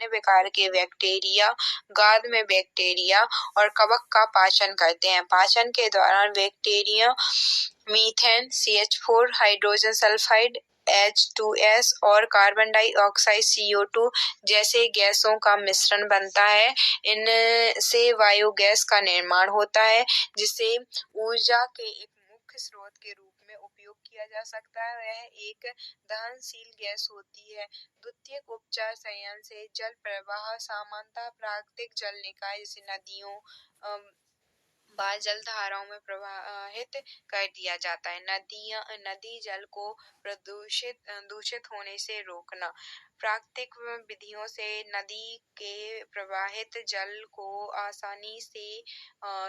विभिन्न प्रकार के बैक्टीरिया, गाद में बैक्टीरिया और कवक का पाचन करते हैं। पाचन के दौरान bacteria methane, CH4, hydrogen sulphide, H2S और कार्बन डाइऑक्साइड CO2 जैसे गैसों का मिश्रण बनता है। इनसे बायोगैस का निर्माण होता है, जिसे ऊर्जा के एक मुख्य स्रोत के रूप में उपयोग किया जा सकता है। वह एक दहनशील गैस होती है। द्वितीयक उपचार संयंत्र से जल प्रवाह सामान्यतः प्राकृतिक जल निकाय जैसे नदियों बाल जल धाराओं में प्रवाहित कर दिया जाता है। नदी जल को दूषित होने से रोकना। प्राकृतिक विधियों से नदी के प्रवाहित जल को आसानी से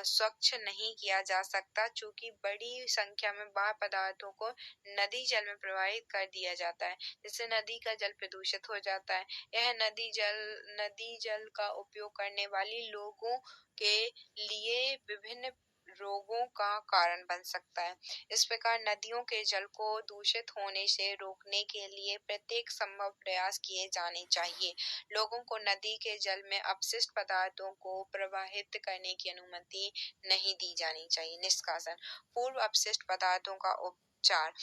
स्वच्छ नहीं किया जा सकता, चूंकि बड़ी संख्या में बाह्य पदार्थों को नदी जल में प्रवाहित कर दिया जाता है, जिससे नदी का जल प्रदूषित हो जाता है। यह नदी जल का उपयोग करने वाली लोगों के लिए विभिन्न रोगों का कारण बन सकता है। इस प्रकार नदियों के जल को दूषित होने से रोकने के लिए प्रत्येक संभव प्रयास किए जाने चाहिए। लोगों को नदी के जल में अपशिष्ट पदार्थों को प्रवाहित करने की अनुमति नहीं दी जानी चाहिए। निष्कासन। पूर्व अपशिष्ट पदार्थों का उपचार।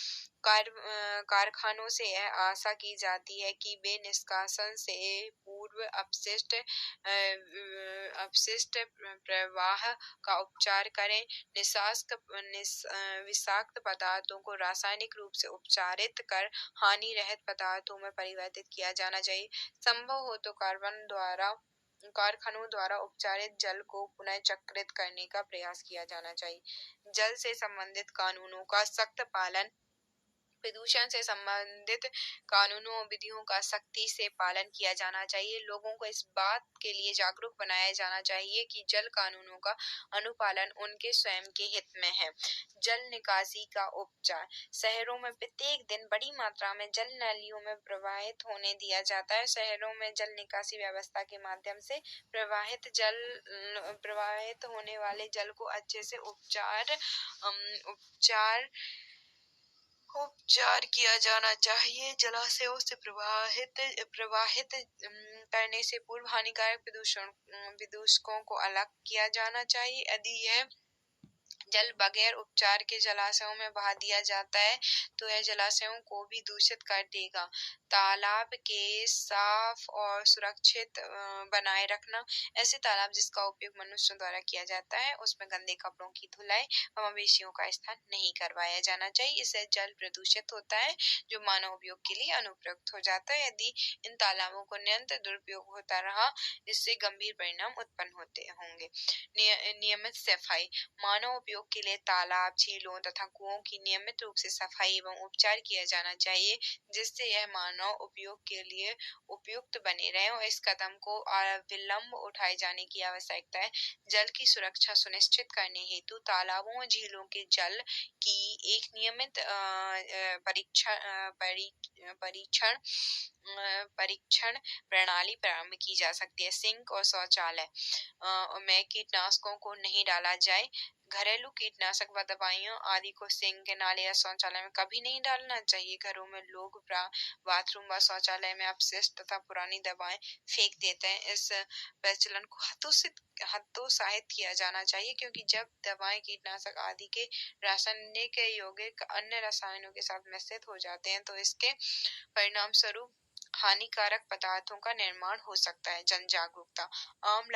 कारखानों से यह आशा की जाती है कि वे निष्कासन से पूर्व अपशिष्ट प्रवाह का उपचार करें। विषाक्त पदार्थों को रासायनिक रूप से उपचारित कर हानि रहित पदार्थों में परिवर्तित किया जाना चाहिए। संभव हो तो कारखानों द्वारा उपचारित जल को पुनः चक्रित करने का प्रयास किया जाना चाहिए। जल से संबंधित कानूनों का सख्त पालन। प्रदूषण से संबंधित कानूनों और विधियों का सख्ती से पालन किया जाना चाहिए। लोगों को इस बात के लिए जागरूक बनाया जाना चाहिए कि जल कानूनों का अनुपालन उनके स्वयं के हित में है। जल निकासी का उपचार। शहरों में प्रत्येक दिन बड़ी मात्रा में जल नालियों में प्रवाहित होने दिया जाता है। शहरों में जल निकासी व्यवस्था के माध्यम से प्रवाहित होने वाले जल को अच्छे से उपचार किया जाना चाहिए। जलाशयों से प्रवाहित करने से पूर्व हानिकारक प्रदूषकों को अलग किया जाना चाहिए। यदि यह जल बगैर उपचार के जलाशयों में बहा दिया जाता है तो यह जलाशयों को भी दूषित कर देगा। तालाब के साफ और सुरक्षित बनाए रखना। ऐसे तालाब जिसका उपयोग मनुष्यों द्वारा किया जाता है उसमें गंदे कपड़ों की धुलाई व मवेशियों का स्थान नहीं करवाया जाना चाहिए। इससे जल प्रदूषित होता है जो मानव उपयोग के लिए अनुपयुक्त हो जाता है। यदि इन तालाबों को निरंतर दुरुपयोग होता रहा, इससे गंभीर परिणाम उत्पन्न होते होंगे। नियमित सफाई। मानव उपयोग के लिए तालाब, झीलों तथा कुओं की नियमित रूप से सफाई एवं उपचार किया जाना चाहिए, जिससे यह मानव उपयोग के लिए उपयुक्त बने रहे और इस कदम को अविलंब उठाए जाने की आवश्यकता है। जल की सुरक्षा सुनिश्चित करने हेतु तालाबों और झीलों के जल की एक नियमित परीक्षण प्रणाली प्रारंभ की जा सकती है। सिंक और शौचालय में कीटनाशकों को नहीं डाला जाए। घरेलू कीटनाशक व दवाइयों आदि को सिंक के नाले या शौचालय में कभी नहीं डालना चाहिए। घरों में लोग बाथरूम व शौचालय में अपशिष्ट तथा पुरानी दवाएं फेंक देते हैं। इस प्रचलन को हतोत्साहित किया जाना चाहिए, क्योंकि जब दवाएं कीटनाशक आदि के रासायनिक यौगिक अन्य रसायनों के साथ मिश्रित हो जाते हैं तो इसके परिणाम स्वरूप हानिकारक पदार्थों का निर्माण हो सकता है। जन जागरूकता। आम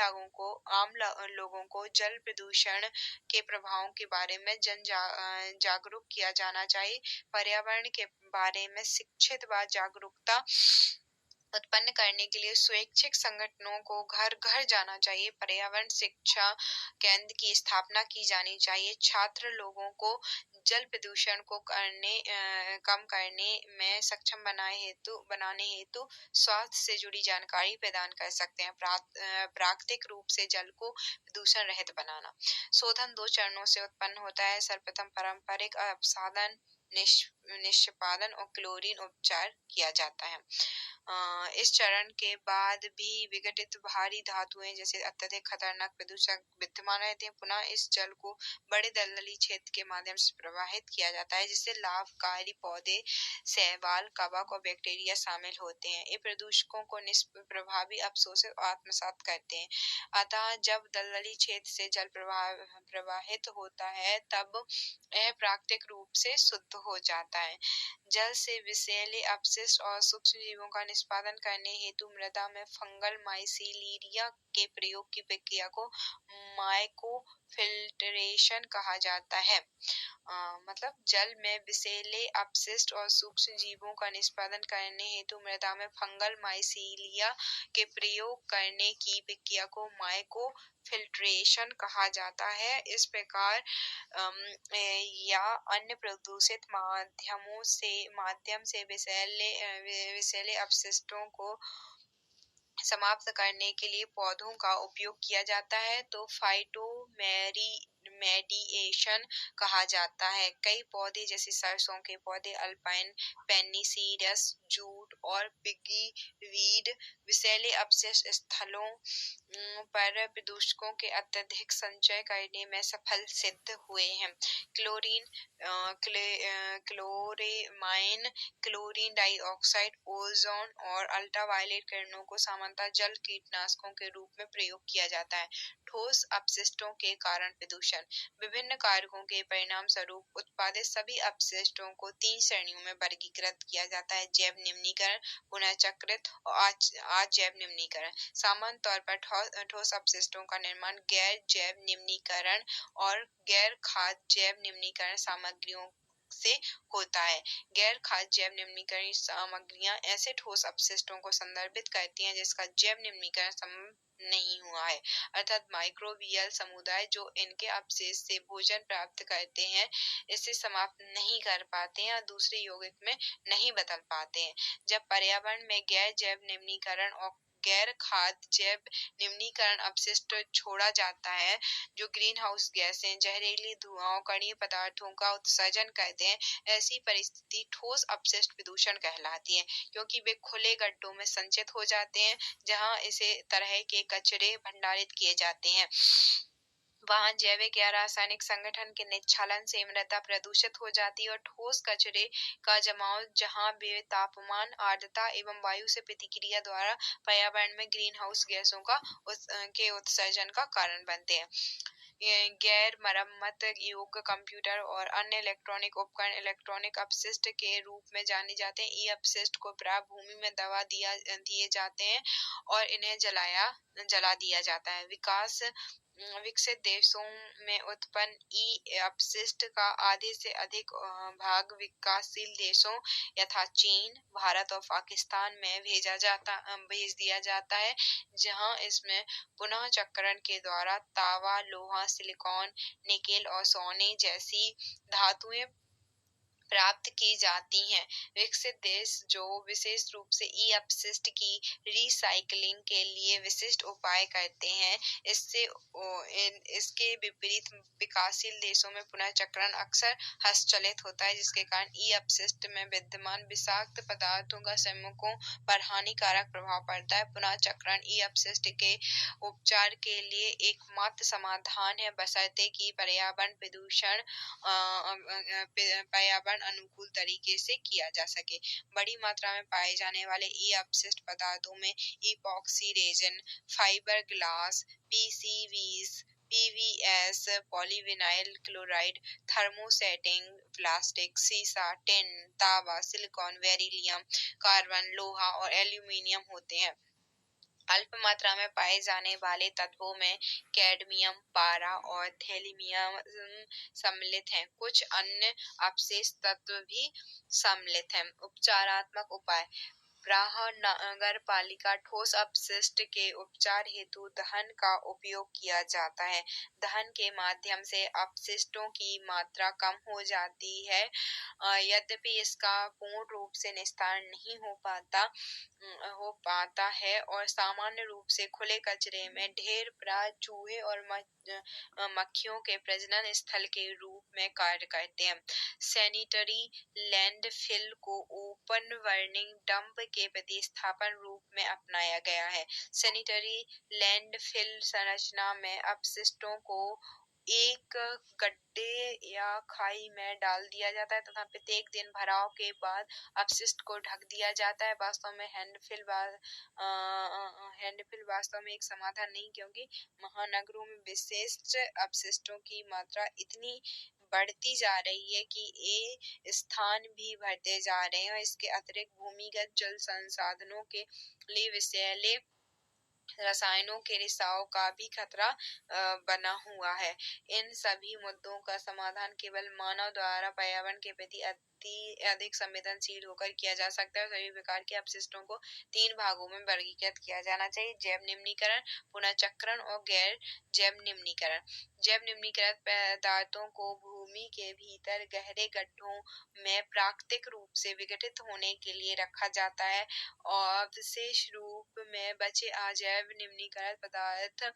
लोगों को जल प्रदूषण के प्रभावों के बारे में जागरूक किया जाना चाहिए। पर्यावरण के बारे में शिक्षित व जागरूकता उत्पन्न करने के लिए स्वैच्छिक संगठनों को घर घर जाना चाहिए। पर्यावरण शिक्षा केंद्र की स्थापना की जानी चाहिए। छात्र लोगों को जल प्रदूषण को कम करने में सक्षम बनाने हेतु स्वास्थ्य से जुड़ी जानकारी प्रदान कर सकते हैं। प्राकृतिक रूप से जल को प्रदूषण रहित बनाना। शोधन 2 चरणों से उत्पन्न होता है। सर्वप्रथम पारंपरिक अपसादन, निष्पादन और क्लोरीन उपचार किया जाता है। इस चरण के बाद भी विघटित भारी धातुएं जैसे अत्यधिक खतरनाक प्रदूषक विद्यमान रहते हैं। पुनः इस जल को बड़े दलदली क्षेत्र के माध्यम से प्रवाहित किया जाता है, जिससे लाभकारी पौधे, शैवाल, कवक और बैक्टीरिया शामिल होते हैं। ये प्रदूषकों को निष्प्रभावी अवशोषित और आत्मसात करते हैं। अतः जब दलदली क्षेत्र से जल प्रवाहित होता है तब यह प्राकृतिक रूप से शुद्ध हो जाता है। जल से विषैले अपशिष्ट और सूक्ष्म जीवों का निष्पादन करने हेतु मृदा में फंगल माइसीलिया के प्रयोग की प्रक्रिया को माइक्रोफिल्ट्रेशन कहा जाता है। मतलब जल में विषैले अपशिष्ट और सूक्ष्म जीवों का निष्पादन करने हेतु मृदा में फंगल माइसीलिया के प्रयोग करने की प्रक्रिया को माइक्रोफिल्ट्रेशन कहा जाता है। इस प्रकार या अन्य प्रदूषित माध्यम से विषैले अपशिष्टों को समाप्त करने के लिए पौधों का उपयोग किया जाता है तो फाइटोमेडिएशन कहा जाता है। कई पौधे जैसे सरसों के पौधे, अल्पाइन पेनिसिलियस, जूट और पिगी वीड विषैले अपशिष्ट स्थलों पर प्रदूषकों के अत्यधिक संचय करने में सफल सिद्ध हुए हैं। क्लोरीन, क्लोरेमाइन, क्लोरीन डाइऑक्साइड, ओजोन और अल्ट्रावायलेट किरणों को सामान्यतः जल कीटनाशकों के रूप में प्रयोग किया जाता है। ठोस अपशिष्टों के कारण प्रदूषण। विभिन्न कारकों के परिणाम स्वरूप उत्पादित सभी अपशिष्टों को 3 श्रेणियों में वर्गीकृत किया जाता है: जैव निम्नीकरण, पुनर्चक्रित और अजैव निम्नीकरण। सामान्य तौर पर ठोस अपशिष्टों का निर्माण गैर जैव निम्नीकरण और गैर खाद्य जैव निम्नीकरण सामग्रियों से होता है। गैर खाद्य जैव निम्नीकरण सामग्रियां ऐसे ठोस अपशिष्टों को संदर्भित करती हैं जिसका जैव निम्नीकरण संभव नहीं हुआ है, अर्थात माइक्रोबियल समुदाय जो इनके अपशिष्ट से भोजन प्राप्त करते हैं इसे समाप्त नहीं कर पाते हैं और दूसरे यौगिक में नहीं बदल पाते हैं। जब पर्यावरण में गैर जैव निम्नीकरण और गैर खाद्य जैव निम्नीकरण अपशिष्ट छोड़ा जाता है जो ग्रीन हाउस गैसें, जहरीली धुआं, कणीय पदार्थों का उत्सर्जन करते हैं, ऐसी परिस्थिति ठोस अपशिष्ट प्रदूषण कहलाती है, क्योंकि वे खुले गड्ढों में संचित हो जाते हैं जहां इसे तरह के कचरे भंडारित किए जाते हैं। वहाँ जैविक या रासायनिक संगठन के निच्छालन से मृदा प्रदूषित हो जाती है और ठोस कचरे का जमाव जहाँ वे तापमान, आर्द्रता एवं वायु से प्रतिक्रिया द्वारा पर्यावरण में ग्रीन हाउस गैसों के उत्सर्जन का कारण बनते हैं। गैर मरम्मत योग्य कंप्यूटर और अन्य इलेक्ट्रॉनिक उपकरण इलेक्ट्रॉनिक अपशिष्ट के रूप में जाने जाते हैं। ये अपशिष्ट को प्राप्त भूमि में दबा दिए जाते हैं और इन्हें जला दिया जाता है। विकसित देशों में उत्पन्न ई अपशिष्ट का आधे से अधिक भाग विकासशील देशों यथा चीन, भारत और पाकिस्तान में भेज दिया जाता है, जहां इसमें पुनः चक्रण के द्वारा तांबा, लोहा, सिलिकॉन, निकेल और सोने जैसी धातुएं प्राप्त की जाती हैं। विकसित देश जो विशेष रूप से ई अपशिष्ट की रिसाइकलिंग के लिए विशिष्ट उपाय करते हैं, इसके विपरीत विकासशील देशों में पुनर्चक्रण अक्सर हस्तचलित होता है, जिसके कारण ई अपशिष्ट में विद्यमान विषाक्त पदार्थों का समूहों पर हानिकारक प्रभाव पड़ता है। पुनर्चक्रण ई अपशिष्ट के उपचार के लिए एकमात्र समाधान है, बशर्ते कि पर्यावरण अनुकूल तरीके से किया जा सके। बड़ी मात्रा में पाए जाने वाले ई अपशिष्ट पदार्थों में epoxy resin, fibre glass, PCBs, PVS, polyvinyl chloride, thermosetting plastic, सीसा, टिन, तांबा, सिलिकॉन, बेरिलियम, कार्बन, लोहा और एल्यूमीनियम होते हैं। अल्प मात्रा में पाए जाने वाले तत्वों में कैडमियम, पारा और थैलियम सम्मिलित हैं। कुछ अन्य अपशिष्ट तत्व भी सम्मिलित हैं। उपचारात्मक उपाय। प्राह नगर पालिका ठोस अपशिष्ट के उपचार हेतु दहन का उपयोग किया जाता है। दहन के माध्यम से अपशिष्टों की मात्रा कम हो जाती है, यद्यपि इसका पूर्ण रूप से निस्तारण नहीं हो पाता है और सामान्य रूप से खुले कचरे में ढेर प्राय चूहे और मक्खियों के प्रजनन स्थल के रूप में कार्य करते हैं। सैनिटरी लैंडफिल को ओपन बर्निंग डंप के प्रतिस्थापन रूप में अपनाया गया है। सैनिटरी लैंडफिल संरचना में अपशिष्टों को एक गड्ढे या खाई में डाल दिया जाता है तथा प्रत्येक दिन भराव के बाद अपशिष्ट को ढक दिया जाता है। वास्तव में हैंडफिल वास्तव में एक समाधान नहीं, क्योंकि महानगरों में विशिष्ट अपशिष्टों की मात्रा इतनी बढ़ती जा रही है कि ये स्थान भी भरते जा रहे हैं और इसके अतिरिक्त भूमिगत जल संसाधनों के लिए विषैले रसायनों के रिसाव का भी खतरा बना हुआ है। इन सभी मुद्दों का समाधान केवल मानव द्वारा पर्यावरण के प्रति अधिक संवेदनशील होकर किया जा सकता है। सभी प्रकार के अपशिष्टों को 3 भागों में वर्गीकृत किया जाना चाहिए: जैव निम्नीकरण, पुनर्चक्रण और गैर जैव निम्नीकरण। जैव निम्नीकृत पदार्थों को भूमि के भीतर गहरे गड्ढों में प्राकृतिक रूप से विघटित होने के लिए रखा जाता है और विशेष रूप में बचे अजैव निम्नीकृत पदार्थ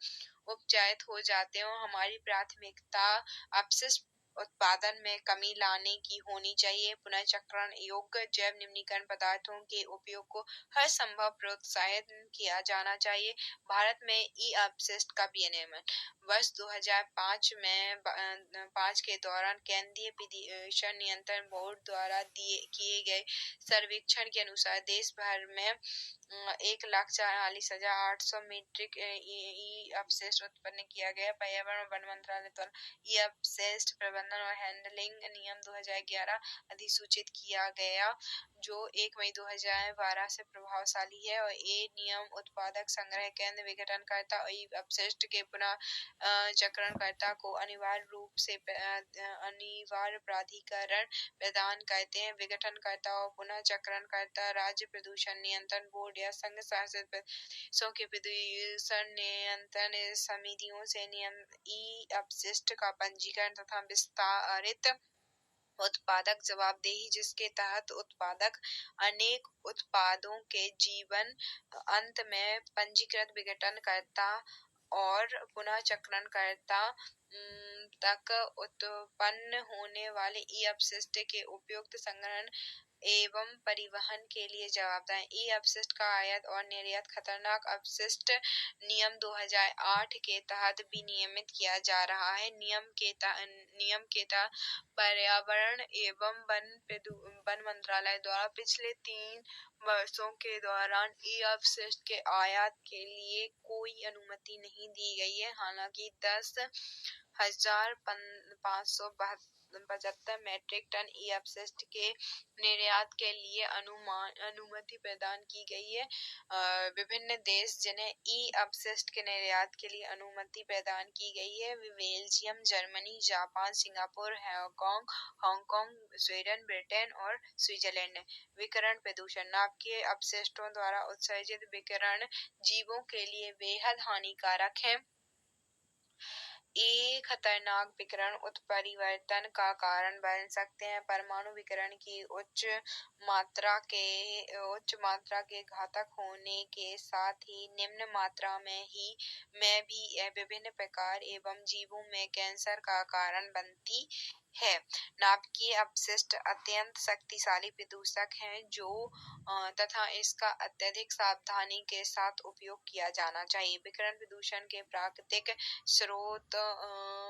उपचारित हो जाते हैं और हमारी प्राथमिकता अपशिष्ट उत्पादन में कमी लाने की होनी चाहिए। पुनर्चक्रण योग्य जैव निम्नीकरण पदार्थों के उपयोग को हर संभव प्रोत्साहित किया जाना चाहिए। भारत में ई अपशिष्ट का विनियमन वर्ष 2005 में 5 के दौरान केंद्रीय प्रदूषण नियंत्रण बोर्ड द्वारा किए गए सर्वेक्षण के अनुसार देश भर में 1,44,800 मीट्रिक ई अपशिष्ट उत्पन्न किया गया। पर्यावरण और वन मंत्रालय द्वारा ई अपशिष्ट प्रबंधन और हैंडलिंग नियम 2011 अधिसूचित किया गया, जो 1 मई 2012 से प्रभावशाली है और ये नियम उत्पादक, संग्रह केंद्र, विघटनकर्ता और ई अपशिष्ट के पुनः चक्रणकर्ता को अनिवार्य प्राधिकरण प्रदान करते हैं। विघटनकर्ता और पुनः चक्रणकर्ता राज्य प्रदूषण नियंत्रण बोर्ड या संघ शासित प्रदेशों के प्रदूषण नियंत्रण समितियों से ई अपशिष्ट का पंजीकरण तथा विस्तारित उत्पादक जवाबदेही, जिसके तहत उत्पादक अनेक उत्पादों के जीवन अंत में पंजीकृत विघटनकर्ता और पुनः चक्रणकर्ता तक उत्पन्न होने वाले ई अपशिष्ट के उपयुक्त संग्रहण एवं परिवहन के लिए जवाबदार है। ई अपशिष्ट का आयात और निर्यात खतरनाक अपशिष्ट नियम 2008 के तहत भी नियमित किया जा रहा है। नियम के तहत पर्यावरण एवं वन मंत्रालय द्वारा पिछले 3 वर्षों के दौरान ई अपशिष्ट के आयात के लिए कोई अनुमति नहीं दी गई है। हालांकि 10,575 मीट्रिक टन ई अपशिष्ट के निर्यात के लिए अनुमति प्रदान की गई है। विभिन्न देश जिन्हें ई अपशिष्ट के निर्यात के लिए अनुमति प्रदान की गई है वे Belgium, Germany, Japan, Singapore, Hong Kong, Sweden, Britain और स्विट्जरलैंड है। विकिरण प्रदूषण। नाभिकीय अपशिष्टों द्वारा उत्सर्जित विकिरण जीवों के लिए बेहद हानिकारक है। ये खतरनाक विकिरण उत्परिवर्तन का कारण बन सकते हैं। परमाणु विकिरण की उच्च मात्रा के घातक होने के साथ ही निम्न मात्रा में भी यह विभिन्न प्रकार एवं जीवों में कैंसर का कारण बनती है। नाभिकीय अपशिष्ट अत्यंत शक्तिशाली प्रदूषक हैं तथा इसका अत्यधिक सावधानी के साथ उपयोग किया जाना चाहिए। विकिरण प्रदूषण के प्राकृतिक स्रोत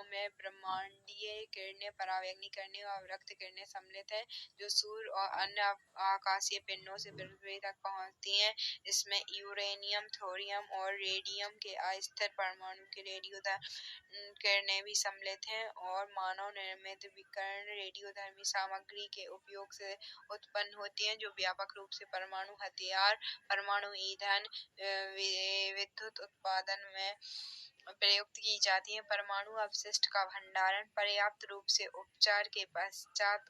में ब्रह्मांडीय किरणें, परावैंगनी किरणें और अवरक्त किरणें सम्मिलित हैं, जो सूर्य और अन्य आकाशीय पिंडों से पृथ्वी तक पहुंचती हैं। इसमें यूरेनियम, थोरियम और रेडियम के अस्थिर परमाणु की रेडियोधर्मी किरणें भी सम्मिलित हैं और मानव निर्मित विकिरण रेडियोधर्मी सामग्री के उपयोग से उत्पन्न होती हैं, जो व्यापक रूप से परमाणु हथियार, परमाणु ईंधन, विद्युत उत्पादन में प्रयुक्त की जाती है। परमाणु अपशिष्ट का भंडारण पर्याप्त रूप से उपचार के पश्चात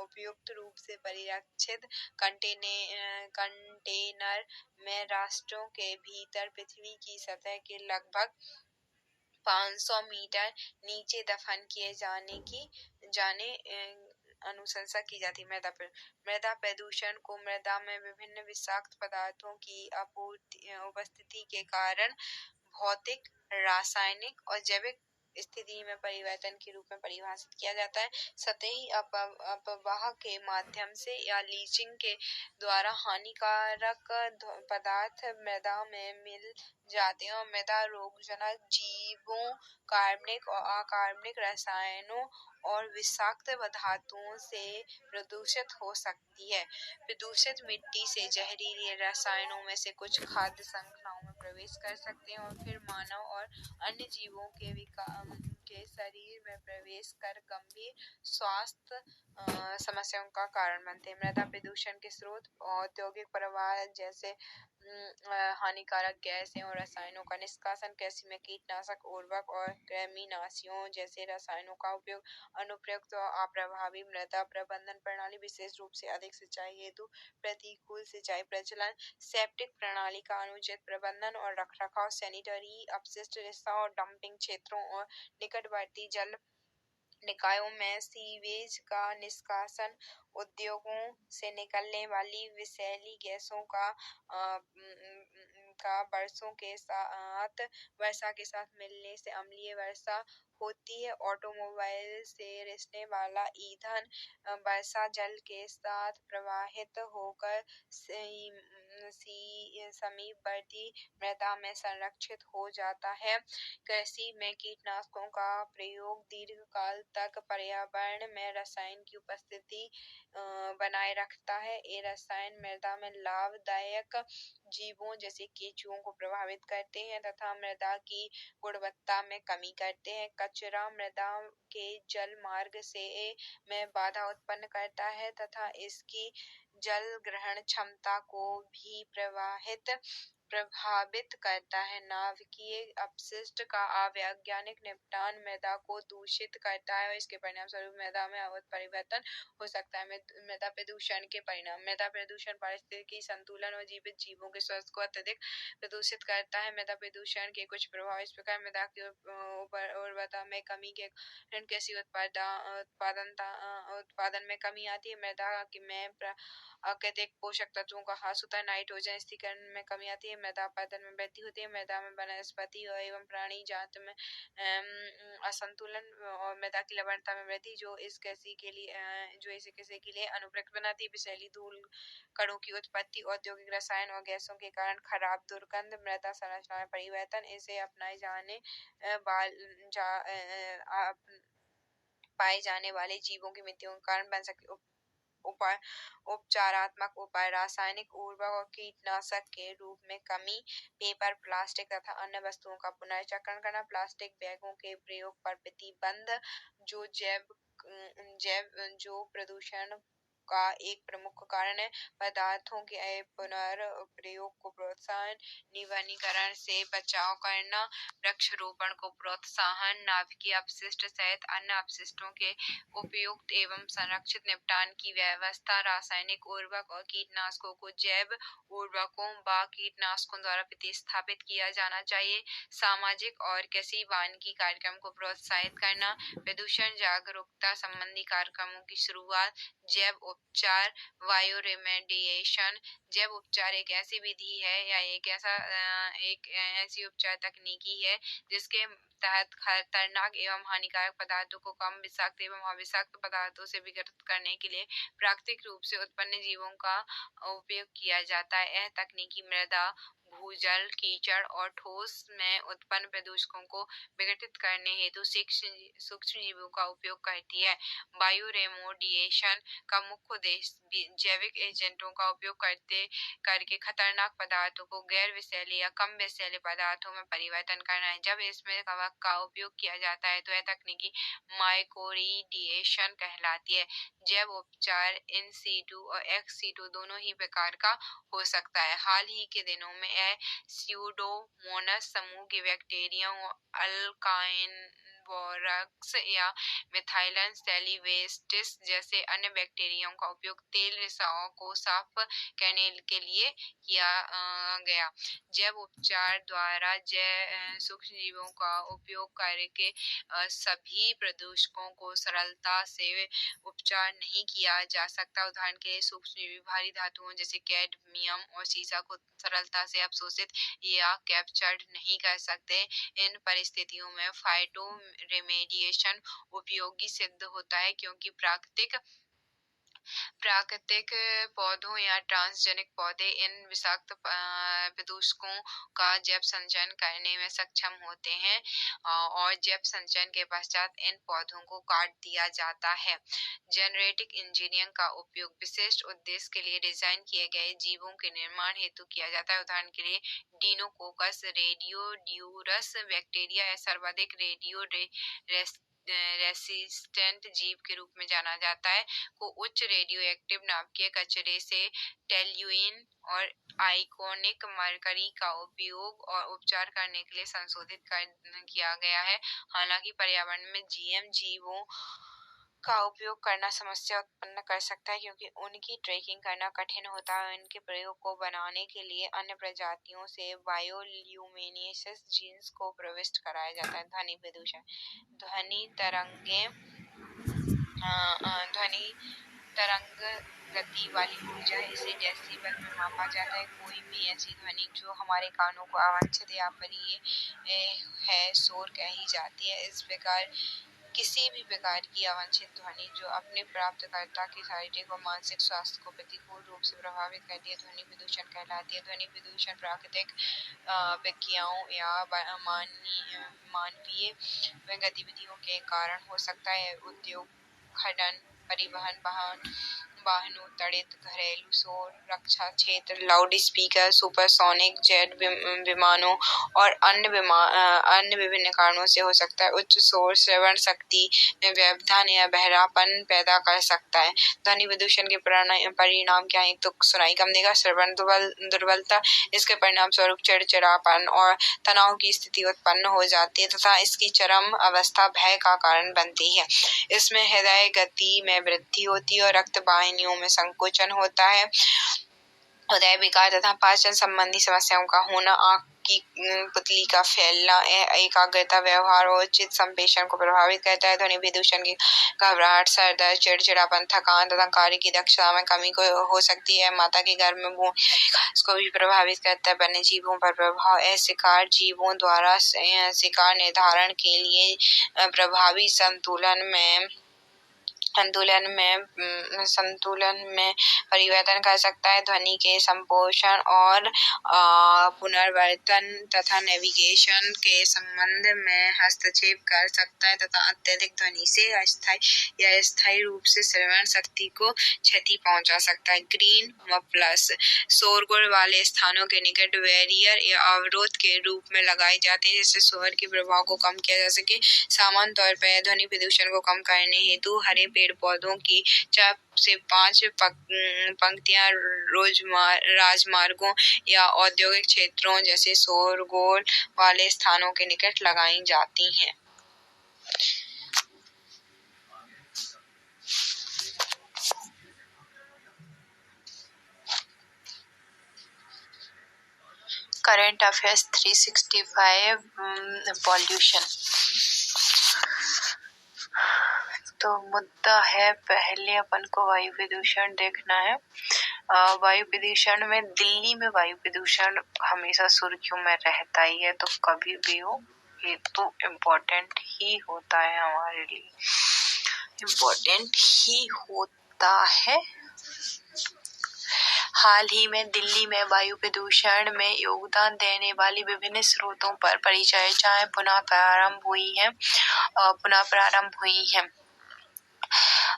उपयुक्त रूप से परिरक्षित कंटेनर में राष्ट्रों के भीतर पृथ्वी की सतह के लगभग 500 मीटर नीचे दफन किए जाने अनुशंसा की जाती है। मृदा प्रदूषण को मृदा में विभिन्न विषाक्त पदार्थों की उपस्थिति के कारण भौतिक, रासायनिक और जैविक स्थिति में परिवर्तन के रूप में परिभाषित किया जाता है। सतही अपवाह के माध्यम से या लीचिंग के द्वारा हानिकारक पदार्थ मृदा में मिल जाते हैं और मृदा रोगजनक जीवों, कार्बनिक और अकार्बनिक रसायनों और विषाक्त धातुओं से प्रदूषित हो सकती है। प्रदूषित मिट्टी से जहरीले रसायनों में से कुछ खाद्य श्रृंखलाओं में प्रवेश कर सकते हैं और फिर मानव और अन्य जीवों के शरीर में प्रवेश कर गंभीर स्वास्थ्य समस्याओं का कारण बनते हैं। मृदा प्रदूषण के स्रोत औद्योगिक प्रवाह जैसे हानिकारक गैसें और रसायनों का निष्कासन, कृषि में कीटनाशक, उर्वरक और कृमिनाशियों जैसे रसायनों का उपयोग, अनुपयुक्त और अप्रभावी मृदा प्रबंधन प्रणाली, विशेष रूप से अधिक सिंचाई हेतु प्रतिकूल सिंचाई प्रचलन, सेप्टिक प्रणाली का अनुचित प्रबंधन और रखरखाव, सैनिटरी अपशिष्ट रिसाव और डंपिंग क्षेत्रों और निकटवर्ती जल निकायों में सीवेज का निष्कासन, उद्योगों से निकलने वाली विषैली गैसों का वर्षा के साथ मिलने से अम्लीय वर्षा होती है। ऑटोमोबाइल से रिसने वाला ईंधन वर्षा जल के साथ प्रवाहित होकर समीपवर्ती मृदा में संरक्षित हो जाता है। कृषि में कीटनाशकों का प्रयोग दीर्घकाल तक पर्यावरण में रसायन की उपस्थिति बनाए रखता है। ये रसायन मृदा में लाभदायक जीवों जैसे केंचुओं को प्रभावित करते हैं तथा मृदा की गुणवत्ता में कमी करते हैं। कचरा मृदा के जल मार्ग से में बाधा उत्पन्न करता है तथा इसकी जल ग्रहण क्षमता को भी प्रभावित करता है। नाभिकीय अपशिष्ट का अवैज्ञानिक निपटान मृदा को दूषित करता है और इसके परिणाम स्वरूप मृदा में अवध परिवर्तन हो सकता है। मृदा प्रदूषण के परिणाम। मृदा प्रदूषण पारिस्थितिकी संतुलन और जीवित जीवों के स्वास्थ्य को अत्यधिक प्रदूषित करता है। मृदा प्रदूषण के कुछ प्रभाव इस प्रकार: मृदा की उर्वरता में कमी के कारण कृषि उत्पादन में कमी आती है। मृदा में प्राकृतिक पोषक तत्वों का ह्रास होता है। नाइट्रोजन स्थिरीकरण में कमी आती है। मृदा उत्पादन में वृद्धि होती है। मृदा में वनस्पति एवं प्राणी जात में असंतुलन और मृदा की लवणता में वृद्धि जो इस कृषि के लिए अनुपयुक्त बनाती है। विषैली धूल कणों की उत्पत्ति, औद्योगिक रसायन और गैसों के कारण खराब दुर्गंध, मृदा संरचना में परिवर्तन, इसे पाए जाने वाले जीवों की मृत्यु का कारण बन सकती है। उपचारात्मक उपाय: रासायनिक उर्वरक और कीटनाशक के रूप में कमी, पेपर, प्लास्टिक तथा अन्य वस्तुओं का पुनर्चक्रण करना, प्लास्टिक बैगों के प्रयोग पर प्रतिबंध जो प्रदूषण का एक प्रमुख कारण है। पदार्थों के पुनर्प्रयोग को प्रोत्साहन, निवनीकरण से बचाव करना, वृक्षारोपण को प्रोत्साहन, नाभिकीय अपशिष्ट सहित अन्य अपशिष्टों के उपयुक्त एवं संरक्षित निपटान की व्यवस्था, रासायनिक उर्वरक और कीटनाशकों को जैव उर्वरकों व कीटनाशकों द्वारा प्रतिस्थापित किया जाना चाहिए। सामाजिक और कृषि वानिकी कार्यक्रम को प्रोत्साहित करना, प्रदूषण जागरूकता संबंधी कार्यक्रमों की शुरुआत, जैव उपचार, बायो रेमेडिएशन। जैव उपचार एक ऐसी विधि है या एक ऐसी उपचार तकनीकी है जिसके तहत खतरनाक एवं हानिकारक पदार्थों को कम विषाक्त एवं अविषाक्त पदार्थों से विघटित करने के लिए प्राकृतिक रूप से उत्पन्न जीवों का उपयोग किया जाता है। यह तकनीकी मृदा, भूजल, कीचड़ और ठोस में उत्पन्न प्रदूषकों को विघटित करने हेतु सूक्ष्म जीवों का उपयोग करती है। बायो रेमेडिएशन का मुख्य उद्देश्य जैविक एजेंटों का उपयोग करके खतरनाक पदार्थों को गैर विषैले या कम विषैले पदार्थों में परिवर्तन करना है। जब इसमें कवक का उपयोग किया जाता है तो यह तकनीकी माइकोरिडिएशन कहलाती है। जैव उपचार इन सीटू और एक्स सीटू दोनों ही प्रकार का हो सकता है। हाल ही के दिनों में यह स्यूडोमोनास समूह के बैक्टीरिया, अल्काइन बोरैक्स या मिथाइलन सेल्यूलोसिस जैसे अन्य बैक्टीरियाओं का उपयोग तेल रिसाव को साफ करने के लिए किया गया। जैव उपचार द्वारा सूक्ष्म जीवों का उपयोग करके सभी प्रदूषकों को सरलता से उपचार नहीं किया जा सकता। उदाहरण के लिए सूक्ष्मजीवी भारी धातुओं जैसे कैडमियम और सीसा को सरलता से अवशोषित या कैप्चर्ड नहीं कर सकते। इन परिस्थितियों में रेमेडिएशन उपयोगी सिद्ध होता है, क्योंकि प्राकृतिक पौधों या ट्रांसजेनिक पौधे इन विषाक्त प्रदूषकों का जैव संचयन करने में सक्षम होते हैं और जैव संचयन के पश्चात इन पौधों को काट दिया जाता है। जेनेटिक इंजीनियरिंग का उपयोग विशिष्ट उद्देश्य के लिए डिजाइन किए गए जीवों के निर्माण हेतु किया जाता है। उदाहरण के लिए डीनोकोकस रेडियोड्यूरस बैक्टीरिया या सर्वाधिक रेसिस्टेंट जीव के रूप में जाना जाता है, को उच्च रेडियो एक्टिव नाभिकीय कचरे से टेल्युइन और आइकोनिक मरकरी का उपयोग और उपचार करने के लिए संशोधित किया गया है। हालांकि पर्यावरण में जीएम जीवों का उपयोग करना समस्या उत्पन्न कर सकता है, क्योंकि उनकी ट्रैकिंग करना कठिन होता है। इनके प्रयोग को बनाने के लिए अन्य प्रजातियों से बायोल्यूमिनेसेंस जीन्स को प्रविष्ट कराया जाता है। ध्वनि प्रदूषण, ध्वनि तरंग गति वाली ऊर्जा है, इसे डेसिबल में मापा जाता है। कोई भी ऐसी ध्वनि जो हमारे कानों को अवांछित या अप्रिय है शोर कही जाती है। इस प्रकार किसी भी प्रकार की अवांछित ध्वनि जो अपने प्राप्तकर्ता के शारीरिक और मानसिक स्वास्थ्य को प्रतिकूल रूप से प्रभावित करती है, ध्वनि प्रदूषण कहलाती है। ध्वनि प्रदूषण प्राकृतिक प्रक्रियाओं या मानवीय गतिविधियों के कारण हो सकता है। उद्योग, खनन, परिवहन वाहनों, तड़ित घरेलू शोर, रक्षा क्षेत्र, लाउड स्पीकर, सुपरसोनिक जेट विमानों और अन्य विभिन्न कारणों से हो सकता है। उच्च शोर श्रवण शक्ति में व्यवधान या बहरापन पैदा कर सकता है। ध्वनि प्रदूषण के परिणाम क्या है? तो सुनाई कम देगा, श्रवण दुर्बलता, इसके परिणाम स्वरूप चिड़चिड़ापन और तनाव की स्थिति उत्पन्न हो जाती है तथा इसकी चरम अवस्था भय का कारण बनती है। इसमें हृदय गति में वृद्धि होती है और रक्त वाहिनियों में संकोचन होता है। हृदय विकार तथा पाचन संबंधी समस्याओं का होना, आँख की पुतली का फैलना, एकाग्रता, व्यवहार और उचित संप्रेषण को प्रभावित करता है। ध्वनि प्रदूषण की घबराहट, सर दर्द, चिड़चिड़ापन, थकान तथा कार्य की दक्षता में कमी को हो सकती है। माता के गर्भ में भ्रूण विकास को भी प्रभावित करता है। वन्य जीवों पर प्रभाव, शिकार जीवों द्वारा शिकार निर्धारण के लिए प्रभावी संतुलन में परिवर्तन कर सकता है। ध्वनि के संपोषण और पुनर्वर्तन तथा नेविगेशन के संबंध में हस्तक्षेप कर सकता है तथा अत्यधिक ध्वनि से अस्थायी या स्थायी रूप से श्रवण शक्ति को क्षति पहुंचा सकता है। ग्रीन मफलर्स शोरगुल वाले स्थानों के निकट बैरियर या अवरोध के रूप में लगाए जाते हैं, जिससे शोर के प्रभाव को कम किया जा सके। सामान्य तौर पर ध्वनि प्रदूषण को कम करने हेतु हरे पेड़ पौधों की 4 से 5 पंक्तियां राजमार्गों या औद्योगिक क्षेत्रों जैसे शोरगुल वाले स्थानों के निकट लगाई जाती हैं। Current affairs 365 pollution. तो मुद्दा है, पहले अपन को वायु प्रदूषण देखना है। वायु प्रदूषण में दिल्ली में वायु प्रदूषण हमेशा सुर्खियों में रहता ही है, तो कभी भी हो ये तो इम्पोर्टेंट ही होता है, हमारे लिए इम्पोर्टेंट ही होता है। हाल ही में दिल्ली में वायु प्रदूषण में योगदान देने वाली विभिन्न स्रोतों पर परिचर्चाएं पुनः प्रारंभ हुई हैं।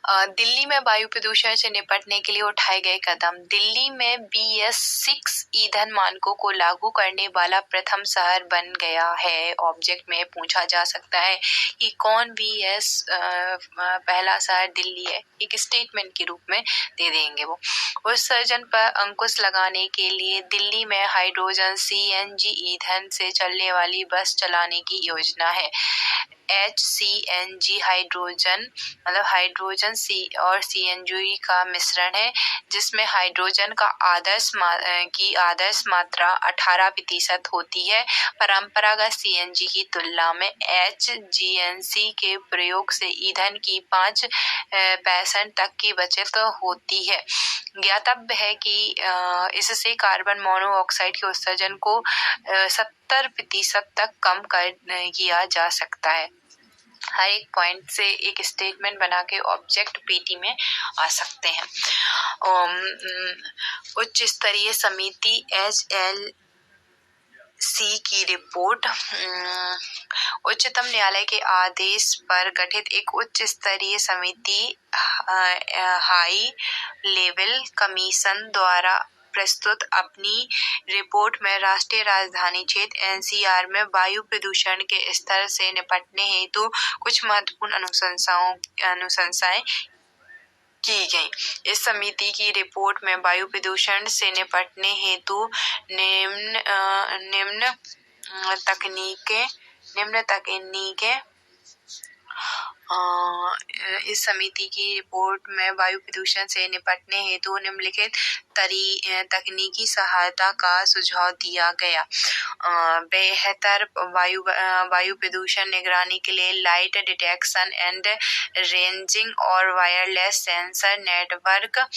दिल्ली में वायु प्रदूषण से निपटने के लिए उठाए गए कदम। दिल्ली में BS6 ईंधन मानकों को लागू करने वाला प्रथम शहर बन गया है। ऑब्जेक्ट में पूछा जा सकता है कि कौन BS पहला शहर दिल्ली है, एक स्टेटमेंट के रूप में दे देंगे वो। उत्सर्जन पर अंकुश लगाने के लिए दिल्ली में हाइड्रोजन CNG ईंधन से चलने वाली बस चलाने की योजना है। HCNG हाइड्रोजन और CNG का मिश्रण है, जिसमें हाइड्रोजन का आदर्श मात्रा 18% होती है। परंपरागत CNG की तुलना में HGNC के प्रयोग से ईंधन की 5% तक की बचत होती है। ज्ञातव्य है कि इससे कार्बन मोनोऑक्साइड के उत्सर्जन को 70% तक कम किया जा सकता है। हर एक पॉइंट से एक स्टेटमेंट बना के ऑब्जेक्ट पीटी में आ सकते हैं। उच्च स्तरीय समिति HLC की रिपोर्ट। उच्चतम न्यायालय के आदेश पर गठित एक उच्च स्तरीय समिति हाई लेवल कमीशन द्वारा प्रस्तुत अपनी रिपोर्ट में राष्ट्रीय राजधानी क्षेत्र NCR में वायु प्रदूषण के स्तर से निपटने हेतु कुछ महत्वपूर्ण अनुशंसाएं की गई। इस समिति की रिपोर्ट में वायु प्रदूषण से निपटने हेतु निम्न तकनीकें इस समिति की रिपोर्ट में वायु प्रदूषण से निपटने हेतु निम्नलिखित तकनीकी सहायता का सुझाव दिया गया। बेहतर वायु प्रदूषण निगरानी के लिए लाइट डिटेक्शन एंड रेंजिंग और वायरलेस सेंसर नेटवर्क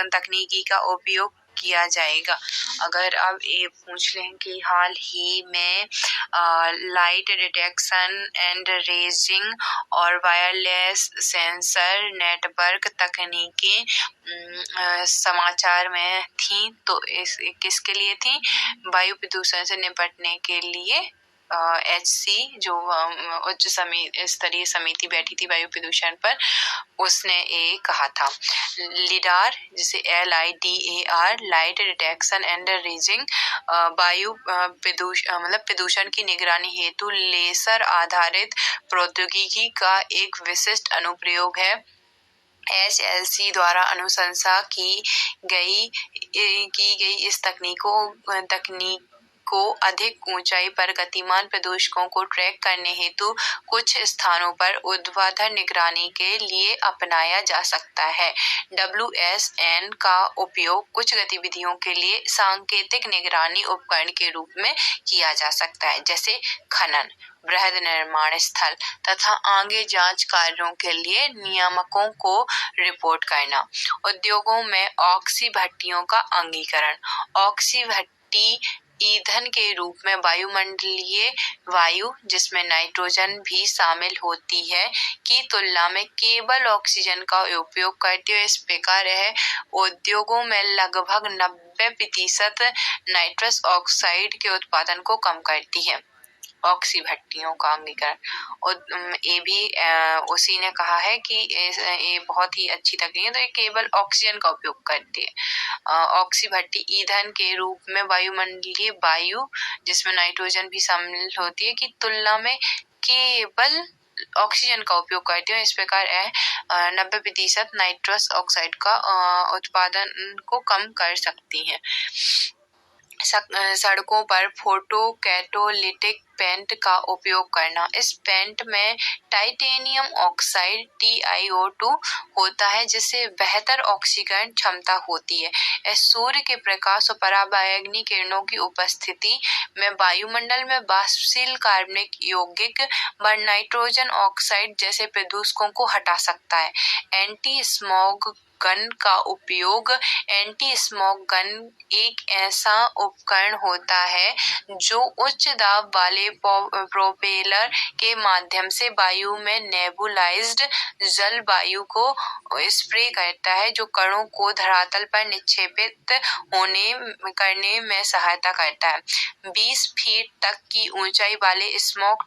तकनीकी का उपयोग किया जाएगा। अगर अब ये पूछ लें कि हाल ही में लाइट डिटेक्शन एंड रेंजिंग और वायरलेस सेंसर नेटवर्क तकनीकें समाचार में थी, तो इस किसके लिए थी? वायु प्रदूषण से निपटने के लिए HC जो उच्च स्तरीय समिति बैठी थी वायु प्रदूषण पर, उसने ये कहा था। लिडार जिसे LIDAR light detection and ranging वायु प्रदूषण की निगरानी हेतु लेसर आधारित प्रौद्योगिकी का एक विशिष्ट अनुप्रयोग है। HLC द्वारा अनुशंसा की गई इस तकनीक को अधिक ऊंचाई पर गतिमान प्रदूषकों को ट्रैक करने हेतु कुछ स्थानों पर ऊर्ध्वाधर निगरानी के लिए अपनाया जा सकता है। WSN का उपयोग कुछ गतिविधियों के लिए सांकेतिक निगरानी उपकरण के रूप में किया जा सकता है, जैसे खनन, बृहद निर्माण स्थल तथा आगे जांच कार्यों के लिए नियामकों को रिपोर्ट करना। उद्योगों में ऑक्सी भट्टियों का अंगीकरण। ऑक्सी भट्टी ईंधन के रूप में वायुमंडलीय वायु, जिसमें नाइट्रोजन भी शामिल होती है, की तुलना में केवल ऑक्सीजन का उपयोग करती है। इस प्रकार यह उद्योगों में लगभग 90% नाइट्रस ऑक्साइड के उत्पादन को कम करती है। ऑक्सी भट्टियों का अंगीकरण, ये भी उसी ने कहा है कि ये बहुत ही अच्छी तकनीक है, तो ये केवल ऑक्सीजन का उपयोग करती है। ऑक्सी भट्टी ईंधन के रूप में वायुमंडलीय वायु, जिसमें नाइट्रोजन भी शामिल होती है, की तुलना में केवल ऑक्सीजन का उपयोग करती है। इस प्रकार 90% नाइट्रस ऑक्साइड का उत्पादन को कम कर सकती है। सड़कों पर फोटो कैटालिटिक पेंट का उपयोग करना। इस पेंट में टाइटेनियम ऑक्साइड TiO2 होता है, जिससे बेहतर ऑक्सीकरण क्षमता होती है। यह सूर्य के प्रकाश और पराबैंगनी किरणों की उपस्थिति में वायुमंडल में वाष्पशील कार्बनिक यौगिक व नाइट्रोजन ऑक्साइड जैसे प्रदूषकों को हटा सकता है। एंटी स्मॉग गन का उपयोग। एंटी स्मॉग गन एक ऐसा उपकरण होता है जो उच्च दाब वाले प्रोपेलर के माध्यम से वायु में नेबुलाइज्ड जल वायु को स्प्रे करता है, जो कणों को धरातल पर निक्षेपित करने में सहायता करता है। 20 फीट तक की ऊंचाई वाले स्मोक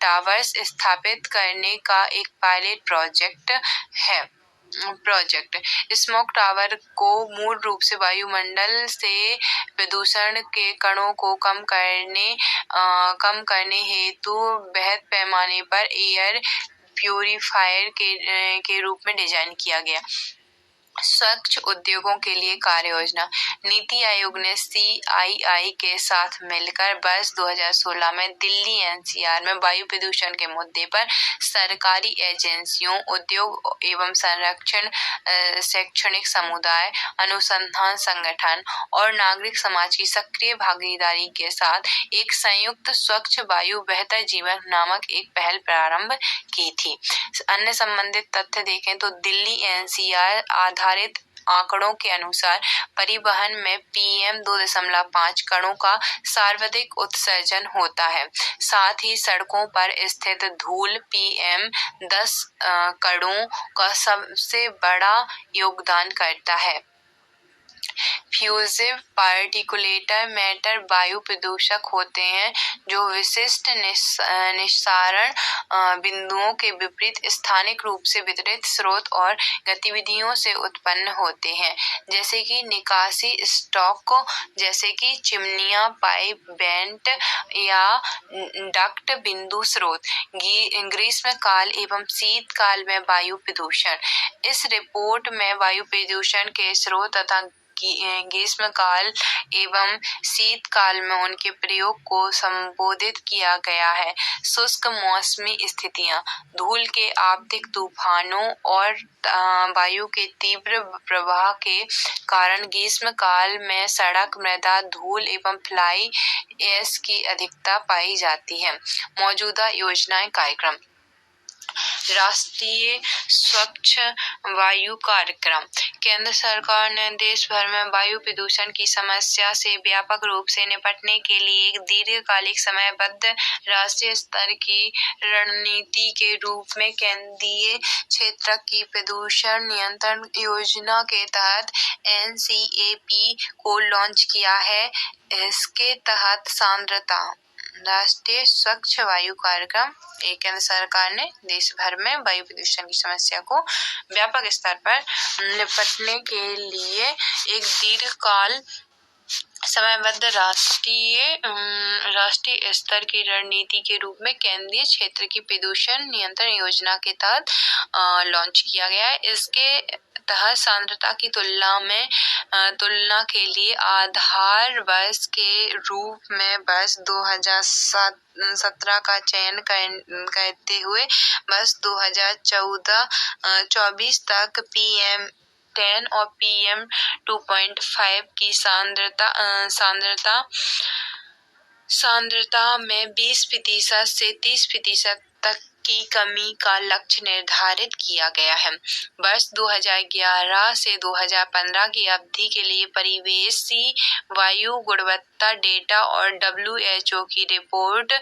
टावर्स स्थापित करने का एक पायलट प्रोजेक्ट स्मोक टावर को मूल रूप से वायुमंडल से प्रदूषण के कणों को कम करने हेतु बृहद पैमाने पर एयर प्यूरिफायर के रूप में डिजाइन किया गया। स्वच्छ उद्योगों के लिए कार्य योजना। नीति आयोग ने CII के साथ मिलकर वर्ष 2016 में दिल्ली NCR में वायु प्रदूषण के मुद्दे पर सरकारी एजेंसियों, उद्योग एवं संरक्षण, शैक्षणिक समुदाय, अनुसंधान संगठन और नागरिक समाज की सक्रिय भागीदारी के साथ एक संयुक्त स्वच्छ वायु बेहतर जीवन नामक एक पहल प्रारंभ की थी। अन्य संबंधित तथ्य देखें तो दिल्ली NCR आधारित आंकड़ों के अनुसार परिवहन में PM 2.5 कणों का सर्वाधिक उत्सर्जन होता है। साथ ही सड़कों पर स्थित धूल PM 10 कणों का सबसे बड़ा योगदान करता है। फ्यूजिव पार्टिकुलेट मैटर वायु प्रदूषक होते हैं जो विशिष्ट निस्सारण बिंदुओं के विपरीत स्थानिक रूप से वितरित स्रोत और गतिविधियों से उत्पन्न होते हैं, जैसे कि निकासी स्टॉक, जैसे कि चिमनियां, पाइप, वेंट या डक्ट बिंदु स्रोत। ग्रीष्मकाल एवं शीतकाल में वायु प्रदूषण। इस रिपोर्ट में वायु प्रदूषण के स्रोत तथा ग्रीष्मकाल एवं शीतकाल में उनके प्रयोग को संबोधित किया गया है। शुष्क मौसमी स्थितियां, धूल के आपतित तूफानों और वायु के तीव्र प्रवाह के कारण ग्रीष्मकाल में सड़क, मृदा, धूल एवं फ्लाई ऐश की अधिकता पाई जाती है। मौजूदा योजनाएं, कार्यक्रम। राष्ट्रीय स्वच्छ वायु कार्यक्रम। केंद्र सरकार ने देश भर में वायु प्रदूषण की समस्या से व्यापक रूप से निपटने के लिए एक दीर्घकालिक समयबद्ध राष्ट्रीय स्तर की रणनीति के रूप में केंद्रीय क्षेत्र की प्रदूषण नियंत्रण योजना के तहत NCAP को लॉन्च किया है। इसके तहत सांद्रता राष्ट्रीय स्वच्छ वायु कार्यक्रम केंद्र सरकार ने देश भर में वायु प्रदूषण की समस्या को व्यापक स्तर पर निपटने के लिए एक दीर्घकाल समयबद्ध राष्ट्रीय स्तर की रणनीति के रूप में केंद्रीय क्षेत्र की प्रदूषण नियंत्रण योजना के तहत लॉन्च किया गया है। इसके तहत सांद्रता की तुलना के लिए आधार वर्ष के रूप में वर्ष 2017 का चयन करते हुए वर्ष 2024 तक PM10 और PM 2.5 की सांद्रता में 20% से 30% तक की कमी का लक्ष्य निर्धारित किया गया है। वर्ष 2011 से 2015 की अवधि के लिए परिवेशी वायु गुणवत्ता डेटा और WHO की रिपोर्ट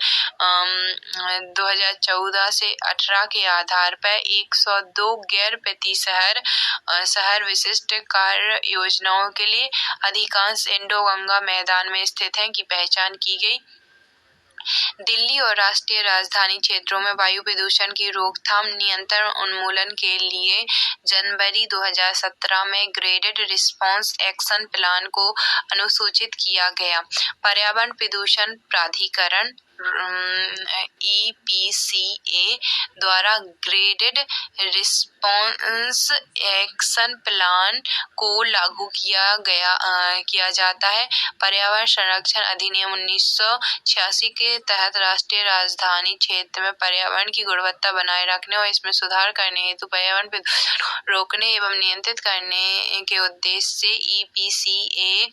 2014 से 18 के आधार पर 102 गैर प्रति शहर विशिष्ट कार्य योजनाओं के लिए अधिकांश इंडो-गंगा मैदान में स्थित हैं की पहचान की गई। दिल्ली और राष्ट्रीय राजधानी क्षेत्रों में वायु प्रदूषण की रोकथाम, नियंत्रण, उन्मूलन के लिए जनवरी 2017 में ग्रेडेड रिस्पांस एक्शन प्लान को अनुसूचित किया गया। पर्यावरण प्रदूषण प्राधिकरण EPCA द्वारा ग्रेडेड रिस्पांस एक्शन प्लान को लागू किया जाता है। पर्यावरण संरक्षण अधिनियम 1986 के तहत राष्ट्रीय राजधानी क्षेत्र में पर्यावरण की गुणवत्ता बनाए रखने और इसमें सुधार करने हेतु पर्यावरण प्रदूषण रोकने एवं नियंत्रित करने के उद्देश्य से EPCA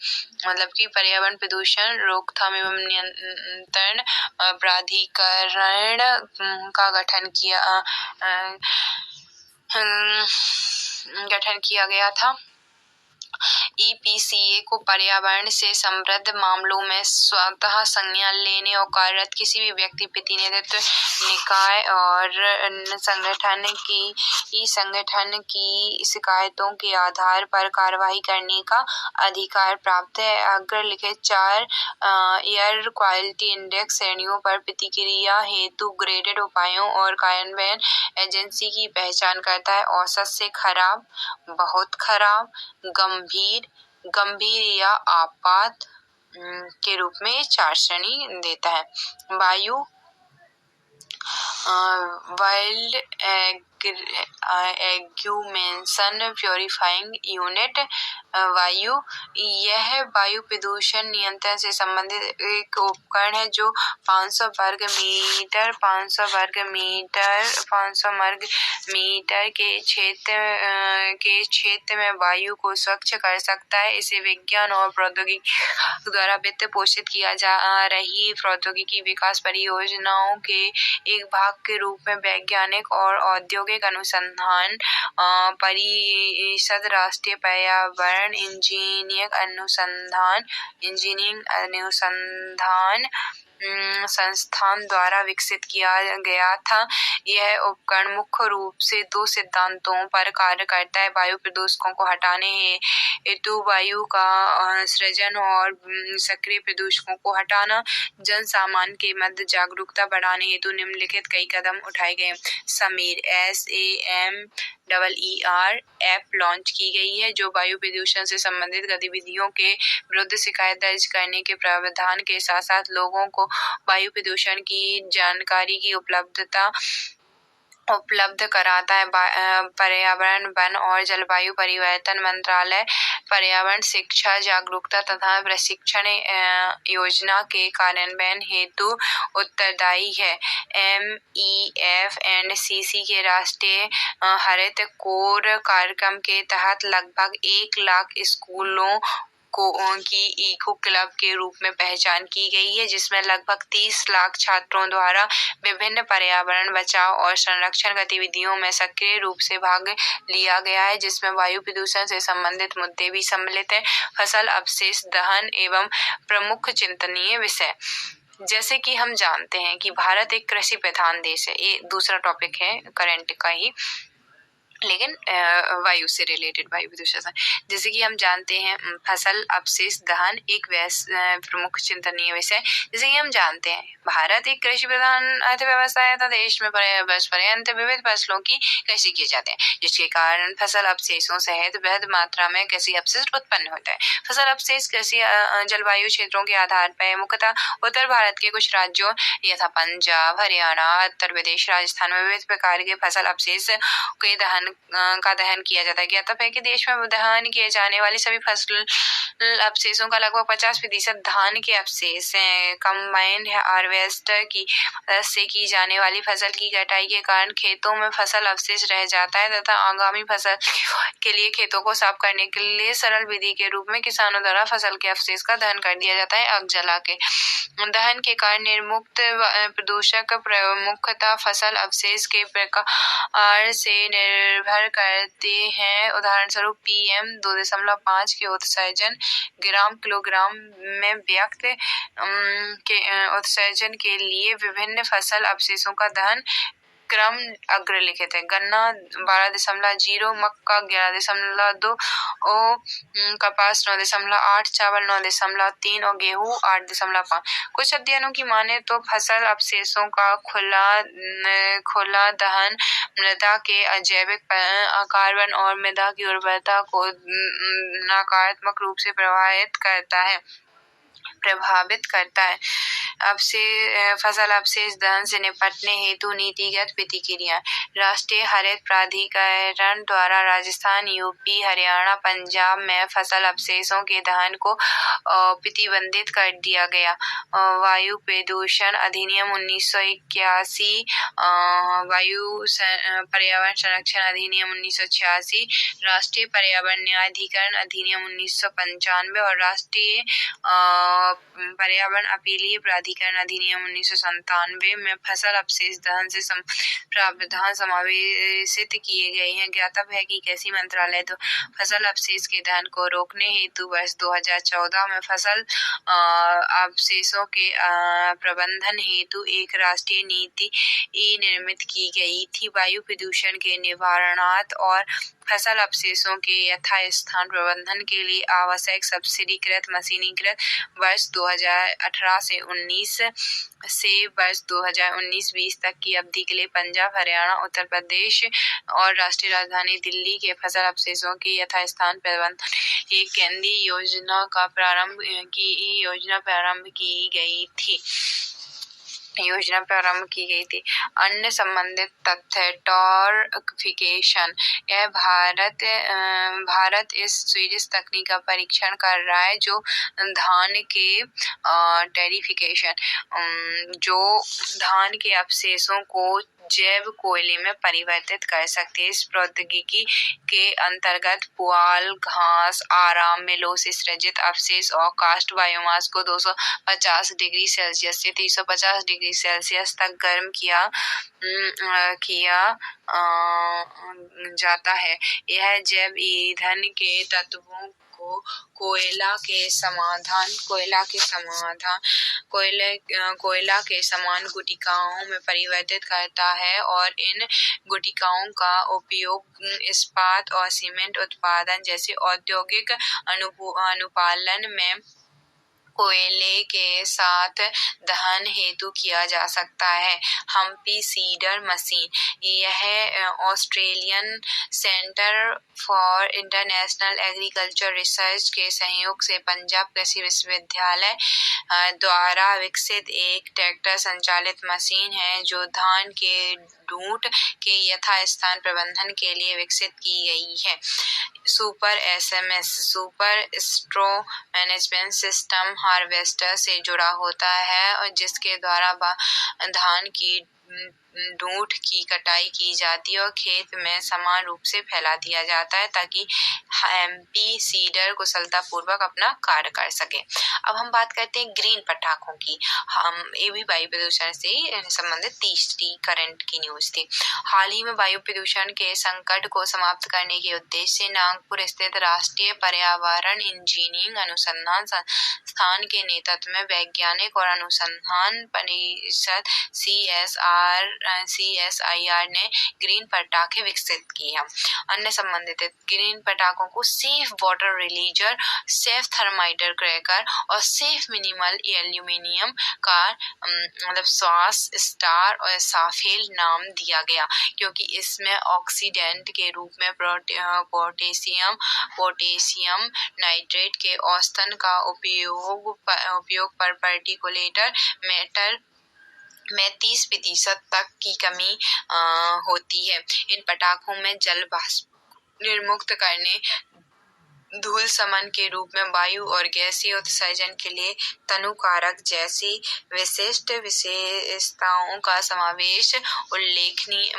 मतलब कि पर्यावरण प्रदूषण रोकथाम एवं नियंत्रण प्राधिकरण का गठन किया गया था। EPCA को पर्यावरण से समृद्ध मामलों में स्वतः संज्ञान लेने और कार्यरत किसी भी व्यक्ति, प्रतिनिधित्व, निकाय और संगठन की शिकायतों के आधार पर कार्रवाई करने का अधिकार प्राप्त है। अग्रलिखित 4 एयर क्वालिटी इंडेक्स श्रेणियों पर प्रतिक्रिया हेतु ग्रेडेड उपायों और कार्यान्वयन एजेंसी की पहचान करता है। औसत से खराब, बहुत खराब, गंभीर या आपात के रूप में ये 4 श्रेणी देता है। वायु वाइल्ड एग्यूमेशन प्योरीफाइंग यूनिट वायु, यह वायु प्रदूषण नियंत्रण से संबंधित एक उपकरण है जो 500 वर्ग मीटर के क्षेत्र में वायु को स्वच्छ कर सकता है। इसे विज्ञान और प्रौद्योगिकी द्वारा वित्त पोषित किया जा रही प्रौद्योगिकी विकास परियोजनाओं के एक भाग के रूप में वैज्ञानिक और औद्योगिक अनुसंधान परिषद, राष्ट्रीय पर्यावरण इंजीनियरिंग अनुसंधान संस्थान द्वारा विकसित किया गया था। यह उपकरण मुख्य रूप से 2 सिद्धांतों पर कार्य करता है: वायु प्रदूषकों को हटाने हेतु वायु का सृजन और सक्रिय प्रदूषकों को हटाना। जन सामान्य के मध्य जागरूकता बढ़ाने हेतु निम्नलिखित कई कदम उठाए गए। समीर SAMEER ऐप लॉन्च की गई है जो वायु प्रदूषण से संबंधित गतिविधियों के विरुद्ध शिकायत दर्ज करने के प्रावधान के साथ साथ लोगों को वायु प्रदूषण की जानकारी की उपलब्ध कराता है। पर्यावरण, वन और जलवायु परिवर्तन मंत्रालय पर्यावरण शिक्षा, जागरूकता तथा प्रशिक्षण योजना के कार्यान्वयन हेतु उत्तरदायी है। MEF&CC के राष्ट्रीय हरित कोर कार्यक्रम के तहत लगभग 1 लाख स्कूलों की इको क्लब के रूप में पहचान की गई है, जिसमें लगभग 30 लाख छात्रों द्वारा विभिन्न पर्यावरण बचाव और संरक्षण गतिविधियों में सक्रिय रूप से भाग लिया गया है, जिसमें वायु प्रदूषण से संबंधित मुद्दे भी सम्मिलित हैं। फसल अपशिष्ट दहन एवं प्रमुख चिंतनीय विषय। जैसे कि हम जानते हैं कि भारत एक कृषि प्रधान देश है, ये दूसरा टॉपिक है करंट का ही, लेकिन वायु से रिलेटेड, वायु प्रदूषण से। जैसे कि हम जानते हैं फसल अपशिष्ट दहन एक प्रमुख चिंतनीय विषय। जैसे कि हम जानते हैं भारत एक कृषि प्रधान अर्थव्यवस्था है तथा देश में वर्ष पर्यंत विविध फसलों की कृषि की जाती है, जिसके कारण फसल अपशिष्टों सहित बृहद मात्रा में कृषि अपशिष्ट उत्पन्न होता है। फसल अपशिष्ट कृषि जलवायु क्षेत्रों के आधार पर मुख्यतः उत्तर भारत के कुछ राज्यों यथा पंजाब, हरियाणा, उत्तर प्रदेश, राजस्थान में विविध प्रकार के फसल अपशिष्ट के दहन किया जाता है। ज्ञातव्य है कि देश में दहन किए जाने वाली सभी फसल अपशिष्टों का लगभग 50% धान के अवशेष हैं। कंबाइंड हार्वेस्टर की मदद से की जाने वाली फसल की कटाई के कारण खेतों में फसल अवशेष रह जाता है तथा आगामी फसल के लिए खेतों को साफ करने के लिए सरल विधि के रूप में किसानों द्वारा फसल के अवशेष का दहन कर दिया जाता है। आग जला के दहन के कारण निर्मुक्त प्रदूषक मुख्यतः फसल अवशेष के प्रकार से निर्भर करते हैं। उदाहरण स्वरूप PM 2.5 के उत्सर्जन किलोग्राम में व्यक्त के उत्सर्जन के लिए विभिन्न फसल अवशेषों का दहन क्रम अग्रलिखित है। गन्ना 12.0, मक्का 11.2, कपास 9.8, चावल 9.3 और गेहूं 8.5। कुछ अध्ययनों की माने तो फसल अवशेषों का खुला दहन मृदा के अजैविक कार्बन और मृदा की उर्वरता को नकारात्मक रूप से प्रभावित करता है। फसल अवशेष दहन से निपटने हेतु नीतिगत प्रतिक्रिया। राष्ट्रीय हरित प्राधिकरण द्वारा राजस्थान, यूपी, हरियाणा, पंजाब में फसल अवशेषों के दहन को प्रतिबंधित कर दिया गया। वायु प्रदूषण अधिनियम 1981, वायु पर्यावरण संरक्षण अधिनियम 1986, राष्ट्रीय पर्यावरण न्यायाधिकरण अधिनियम 1995 और राष्ट्रीय पर्यावरण अपीलीय प्राधिकरण अधिनियम 1997 में फसल अवशेष दहन से प्रावधान समावेशित किए गए हैं। ज्ञातव्य है कि कृषि मंत्रालय तो फसल अवशेष के दहन को रोकने हेतु वर्ष 2014 में फसल अवशेषों के प्रबंधन हेतु एक राष्ट्रीय नीति निर्मित की गई थी। वायु प्रदूषण के निवारणार्थ और फसल अवशेषों के यथास्थान प्रबंधन के लिए आवश्यक सब्सिडीकृत मशीनीकृत वर्ष 2018 से 19 से वर्ष 2019-20 तक की अवधि के लिए पंजाब, हरियाणा, उत्तर प्रदेश और राष्ट्रीय राजधानी दिल्ली के फसल अवशेषों के यथास्थान प्रबंधन एक केंद्रीय योजना प्रारंभ की गई थी। योजना प्रारंभ की गई थी। अन्य संबंधित तथ्य टॉर्किफिकेशन, यह भारत इस स्वीडिश तकनीक का परीक्षण कर रहा है जो धान के टेरिफिकेशन, जो धान के अवशेषों को जैव कोयले में परिवर्तित कर सकती है। इस प्रौद्योगिकी के अंतर्गत पुआल, घास, आराम, मिलों से सृजित अवशेष और कास्ट बायोमास को 250 डिग्री सेल्सियस से 350 डिग्री सेल्सियस तक गर्म किया जाता है। यह जैव ईंधन के तत्वों को कोयला के समान गुटिकाओं में परिवर्तित करता है और इन गुटिकाओं का उपयोग इस्पात और सीमेंट उत्पादन जैसे औद्योगिक अनुपालन में कोयले के साथ दहन हेतु किया जा सकता है। हम्पी सीडर मशीन, यह Australian centre for international agriculture research के सहयोग से पंजाब कृषि विश्वविद्यालय द्वारा विकसित एक ट्रैक्टर संचालित मशीन है जो धान के डूंट के यथास्थान प्रबंधन के लिए विकसित की गई है। Super SMS, super स्ट्रो management system harvester से जुड़ा होता है और जिसके द्वारा धान की डूंट की कटाई की जाती है और खेत में समान रूप से फैला दिया जाता है ताकि एमपी सीडर कुशलतापूर्वक अपना कार्य कर सके। अब हम बात करते हैं ग्रीन पटाखों की। ये भी वायु प्रदूषण से संबंधित तीसरी करंट की न्यूज थी। हाल ही में वायु प्रदूषण के संकट को समाप्त करने के उद्देश्य से नागपुर स्थित राष्ट्रीय पर्यावरण इंजीनियरिंग अनुसंधान संस्थान के नेतृत्व में वैज्ञानिक और अनुसंधान परिषद CSIR ने ग्रीन पटाखे विकसित किए हैं। अन्य संबंधित ग्रीन पटाखों को सेफ वाटर रिलीजर, सेफ थर्माइटर क्रैकर और सेफ मिनिमल एल्यूमिनियम का श्वास स्टार और साफेल नाम दिया गया क्योंकि इसमें ऑक्सीडेंट के रूप में पोटेशियम नाइट्रेट के औसतन का उपयोग पर पार्टिकुलेट मैटर में 30% तक की कमी होती है। इन पटाखों में जल वाष्प निर्मुक्त करने, धूल समन के रूप में वायु और गैसीय उत्सर्जन के लिए तनुकारक जैसी विशिष्ट विशेषताओं का समावेश है। उल्लेखनीय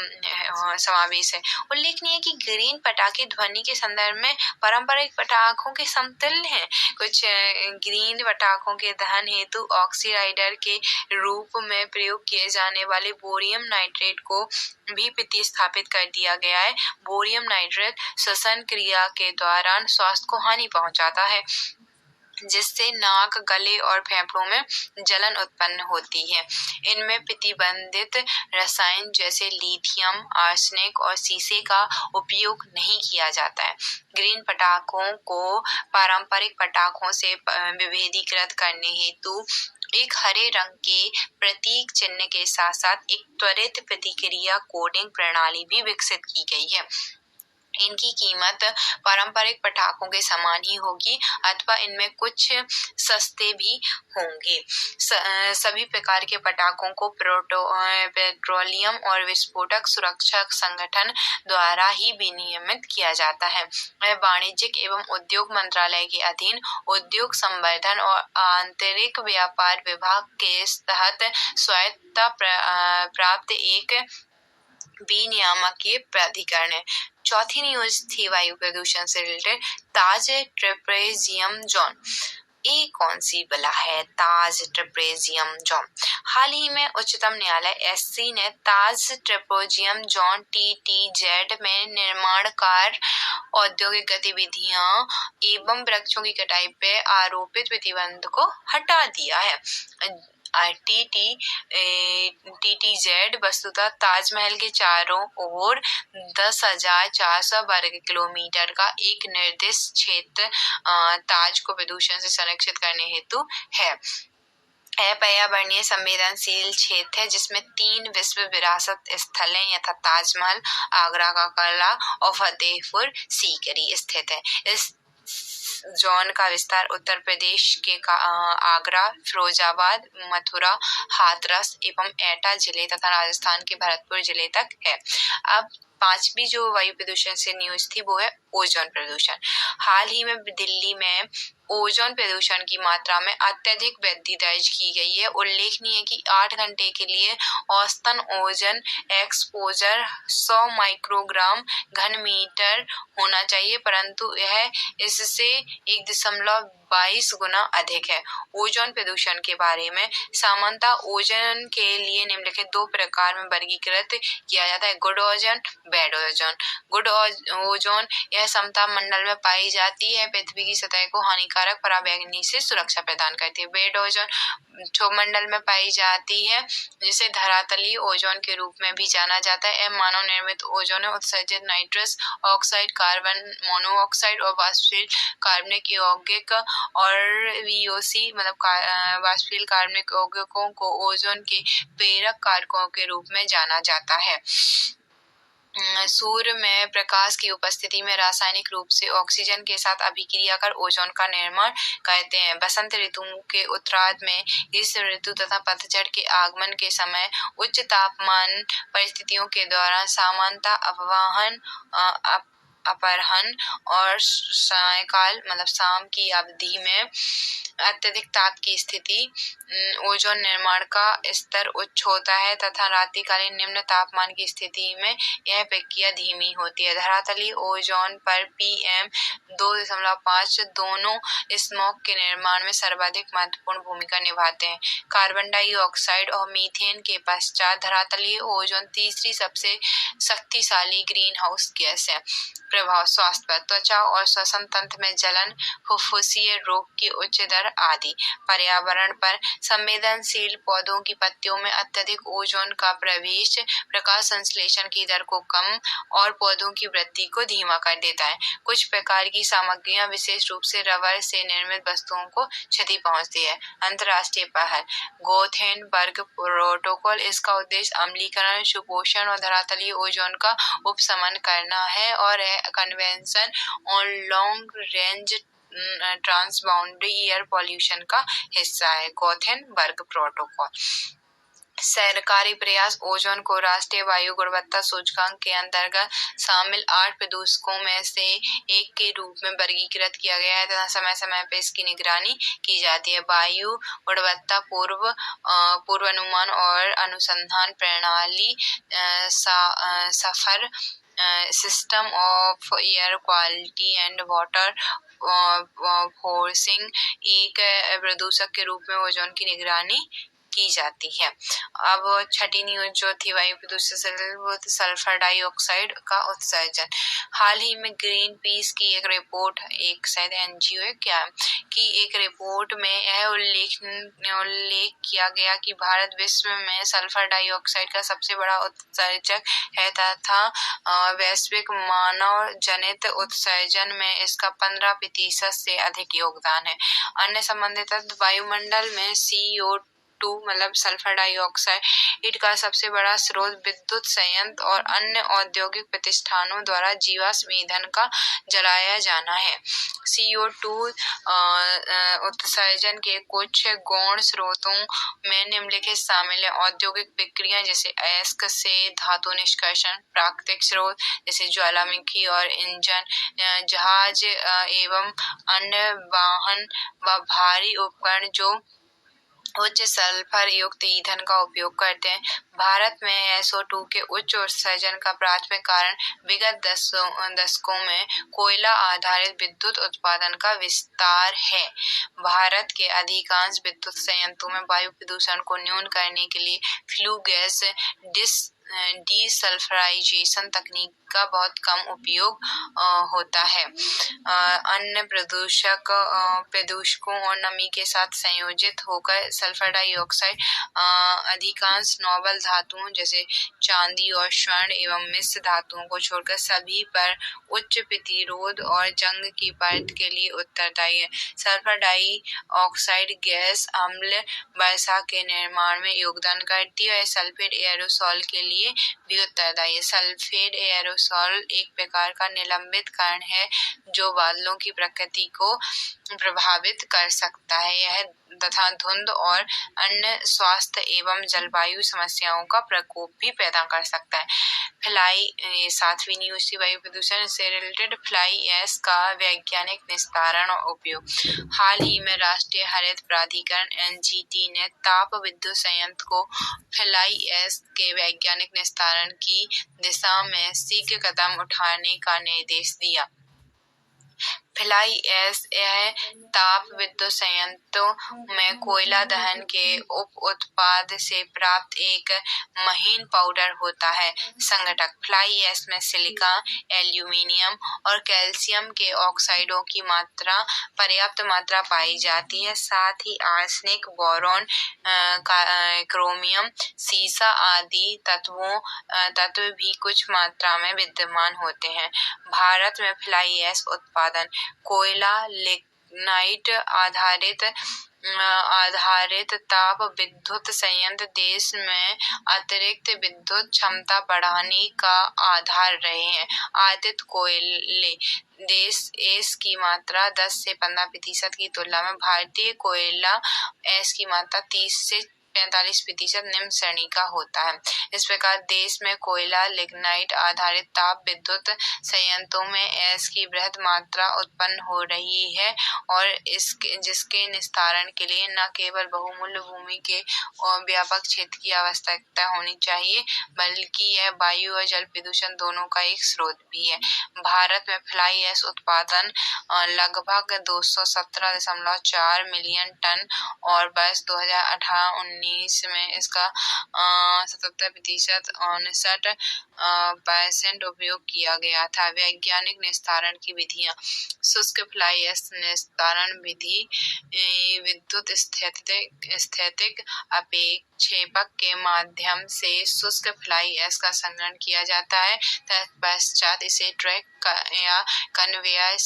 है कि ग्रीन पटाखे ध्वनि के संदर्भ में पारंपरिक पटाखों के समतुल्य हैं। कुछ ग्रीन पटाखों के दहन हेतु ऑक्सीडाइजर के रूप में प्रयोग किए जाने वाले बोरियम नाइट्रेट को भी प्रतिस्थापित कर दिया गया है। बोरियम नाइट्रेट श्वसन क्रिया के दौरान स्वास्थ्य को हानि पहुंचाता है जिससे नाक, गले और फेफड़ों में जलन उत्पन्न होती है। इनमें प्रतिबंधित रसायन जैसे लिथियम, आर्सेनिक और सीसे का उपयोग नहीं किया जाता है। ग्रीन पटाखों को पारंपरिक पटाखों से विभेदीकृत करने हेतु एक हरे रंग के प्रतीक चिन्ह के साथ साथ एक त्वरित प्रतिक्रिया कोडिंग प्रणाली भी विकसित की गई है। इनकी कीमत पारंपरिक पटाखों के समान ही होगी अथवा इनमें कुछ सस्ते भी होंगे। सभी प्रकार के पटाखों को पेट्रोलियम और विस्फोटक सुरक्षा संगठन द्वारा ही विनियमित किया जाता है। वह वाणिज्यिक एवं उद्योग मंत्रालय के अधीन उद्योग संवर्धन और आंतरिक व्यापार विभाग के तहत स्वायत्तता प्राप्त एक विनियामकीय प्राधिकरण है। चौथी न्यूज थी वायु प्रदूषण से रिलेटेड, ताज ट्रेपेजियम जोन। ये कौन सी बला है ताज ट्रेपेजियम जोन? हाल ही में उच्चतम न्यायालय SC ने ताज ट्रेपेजियम जोन TTZ में निर्माण कार्य, औद्योगिक गतिविधियां एवं वृक्षों की कटाई पे आरोपित प्रतिबंध को हटा दिया है। TTZ वस्तुतः ताजमहल के चारों ओर 10,400 वर्ग किलोमीटर का एक निर्दिष्ट क्षेत्र ताज को प्रदूषण से संरक्षित करने हेतु है। यह पर्यावरणीय संवेदनशील क्षेत्र है जिसमें 3 विश्व विरासत स्थलें यथा ताजमहल, आगरा का किला और फतेहपुर सीकरी स्थित है। इस जोन का विस्तार उत्तर प्रदेश के आगरा, फिरोजाबाद, मथुरा, हाथरस एवं एटा जिले तथा राजस्थान के भरतपुर जिले तक है। अब पांचवी जो वायु प्रदूषण से न्यूज थी वो है ओजोन प्रदूषण। हाल ही में दिल्ली में ओजोन प्रदूषण की मात्रा में अत्यधिक वृद्धि दर्ज की गई है। उल्लेखनीय है कि 8 घंटे के लिए औसतन ओजोन एक्सपोजर 100 माइक्रोग्राम घन मीटर होना चाहिए, परंतु यह इससे 1.22 गुना अधिक है। ओजोन प्रदूषण के बारे में सामान्यतः ओजोन के लिए निम्नलिखित 2 प्रकार में वर्गीकृत किया जाता है: good ozone, bad ozone. Good ozone यह समताप मंडल में पाई जाती है, पृथ्वी की सतह को हानिकारक पराबैंगनी से सुरक्षा प्रदान करती है। बैड ओजोन क्षोभ मंडल में पाई जाती है, जिसे धरातलीय ओजोन के रूप में भी जाना जाता है। यह मानव निर्मित ओजोन है। उत्सर्जित नाइट्रस ऑक्साइड, कार्बन मोनोऑक्साइड और वाष्पशील कार्बनिक यौगिक और VOC मतलब वाष्पशील कार्बनिक यौगिकों को ओजोन के प्रेरक कारकों के रूप में जाना जाता है। सूर्य में प्रकाश की उपस्थिति में रासायनिक रूप से ऑक्सीजन के साथ अभिक्रिया कर ओजोन का निर्माण करते हैं। बसंत ऋतु के उत्तरार्ध में, ग्रीष्म ऋतु तथा पतझड़ के आगमन के समय उच्च तापमान परिस्थितियों के दौरान सामान्यतः अपराह्न और सायंकाल मतलब शाम की अवधि में अत्यधिक ताप की स्थिति ओजोन निर्माण का स्तर उच्च होता है तथा रात्रिकालीन निम्न तापमान की स्थिति में यह प्रक्रिया धीमी होती है। धरातलीय ओजोन पर PM 2.5 दोनों स्मॉग के निर्माण में सर्वाधिक महत्वपूर्ण भूमिका निभाते हैं। कार्बन डाइऑक्साइड और मीथेन के पश्चात धरातलीय ओजोन तीसरी सबसे शक्तिशाली ग्रीन हाउस गैस है। प्रभाव स्वास्थ्य पर, त्वचा और श्वसन तंत्र में जलन, फुफ्फुसीय रोग की उच्च दर आदि। पर्यावरण पर, संवेदनशील पौधों की पत्तियों में अत्यधिक ओजोन का प्रवेश प्रकाश संश्लेषण की दर को कम और पौधों की वृद्धि को धीमा कर देता है। कुछ प्रकार की सामग्रियां, विशेष रूप से रबर से निर्मित वस्तुओं को क्षति पहुंचती है। अंतर्राष्ट्रीय पहल गोथेनबर्ग प्रोटोकॉल, इसका उद्देश्य अम्लीकरण, सुपोषण और धरातलीय ओजोन का उपशमन करना है और convention on long range transboundary air pollution का हिस्सा है। Gothenburg protocol. सरकारी प्रयास ओजोन को राष्ट्रीय वायु गुणवत्ता सूचकांक के अंतर्गत शामिल 8 प्रदूषकों में से एक के रूप में वर्गीकृत किया गया है तथा समय समय पर इसकी निगरानी की जाती है। वायु गुणवत्ता पूर्वानुमान और अनुसंधान प्रणाली SAFAR system of air quality and water forcing एक प्रदूषक के रूप में ओजोन की निगरानी की जाती है। अब छठी न्यूज जो थी वायु प्रदूषण से वो सल्फर डाइऑक्साइड का उत्सर्जन। हाल ही में ग्रीन पीस की एक रिपोर्ट, एक शायद NGO है क्या, की एक रिपोर्ट में यह उल्लेख किया गया कि भारत विश्व में सल्फर डाइऑक्साइड का सबसे बड़ा उत्सर्जक है तथा वैश्विक मानव जनित उत्सर्जन में इसका 15% से अधिक योगदान है। अन्य संबंधित वायुमंडल में CO2 मतलब सल्फर डाइऑक्साइड का सबसे बड़ा स्रोत विद्युत संयंत्र और अन्य औद्योगिक प्रतिष्ठानों द्वारा जीवाश्म ईंधन का जलाया जाना है। CO2 उत्सर्जन के कुछ गौण स्रोतों में निम्नलिखित शामिल है: औद्योगिक प्रक्रिया जैसे अयस्क से धातु निष्कर्षण, प्राकृतिक स्रोत जैसे ज्वालामुखी और इंजन, जहाज एवं अन्य वाहन व भारी उपकरण जो उच्च सल्फर युक्त ईंधन का उपयोग करते हैं। भारत में SO2 के उच्च उत्सर्जन का प्राथमिक कारण विगत दशकों में कोयला आधारित विद्युत उत्पादन का विस्तार है। भारत के अधिकांश विद्युत संयंत्रों में वायु प्रदूषण को न्यून करने के लिए फ्लू गैस डीसल्फराइजेशन तकनीक का बहुत कम उपयोग होता है। अन्य प्रदूषकों और नमी के साथ संयोजित होकर सल्फर डाइऑक्साइड अधिकांश नोबल धातुओं जैसे चांदी और स्वर्ण एवं मिश्र धातुओं को छोड़कर सभी पर उच्च प्रतिरोध और जंग की परत के लिए उत्तरदायी है। सल्फर डाइऑक्साइड गैस अम्ल वर्षा के निर्माण में योगदान करती है और सल्फेट एरोसॉल के लिए लिए भी उत्तरदायी है। सल्फेट एरोसोल एक प्रकार का निलंबित कण है जो बादलों की प्रकृति को प्रभावित कर सकता है। यह तथा धुंध और अन्य स्वास्थ्य एवं जलवायु समस्याओं का प्रकोप भी पैदा कर सकता है। फ्लाई 7वीं न्यूज थी वायु प्रदूषण से रिलेटेड। फ्लाई ऐश का वैज्ञानिक निस्तारण और उपयोग। हाल ही में राष्ट्रीय हरित प्राधिकरण NGT ने ताप विद्युत संयंत्र को फ्लाई ऐश के वैज्ञानिक निस्तारण की दिशा में शीघ्र कदम उठाने का निर्देश दिया। फ्लाई ऐश यह ताप विद्युत संयंत्रों में कोयला दहन के उप उत्पाद से प्राप्त एक महीन पाउडर होता है। संघटक। फ्लाई ऐश में सिलिका, एल्यूमीनियम और कैल्शियम के ऑक्साइडों की पर्याप्त मात्रा पाई जाती है। साथ ही आर्सेनिक, बोरॉन, क्रोमियम, सीसा आदि तत्व भी कुछ मात्रा में विद्यमान होते हैं। भारत में फ्लाई ऐश उत्पादन। कोयला लिग्नाइट आधारित ताप विद्युत संयंत्र देश में अतिरिक्त विद्युत क्षमता बढ़ाने का आधार रहे हैं। आयातित कोयले देश की मात्रा 10 से 15% की तुलना में भारतीय कोयला ऐश की मात्रा 30 से 45% निम्न श्रेणी का होता है। इस प्रकार देश में कोयला लिग्नाइट आधारित ताप विद्युत संयंत्रों में ऐश की बृहद मात्रा उत्पन्न हो रही है और जिसके निस्तारण के लिए न केवल बहुमूल्य भूमि के और व्यापक क्षेत्र की आवश्यकता होनी चाहिए, बल्कि यह वायु और जल प्रदूषण दोनों का एक स्रोत भी है। भारत में फ्लाई ऐश उत्पादन लगभग 217.4 मिलियन टन और वर्ष 2018-19 में इसका 77% 59% उपयोग किया गया था। वैज्ञानिक निस्तारण की विधियां। शुष्क फ्लाई ऐश निस्तारण विधि विद्युत स्थैतिक अपक्षेपक के माध्यम से शुष्क फ्लाई ऐश का संग्रहण किया जाता है। तत्पश्चात इसे ट्रक या कन्वेयर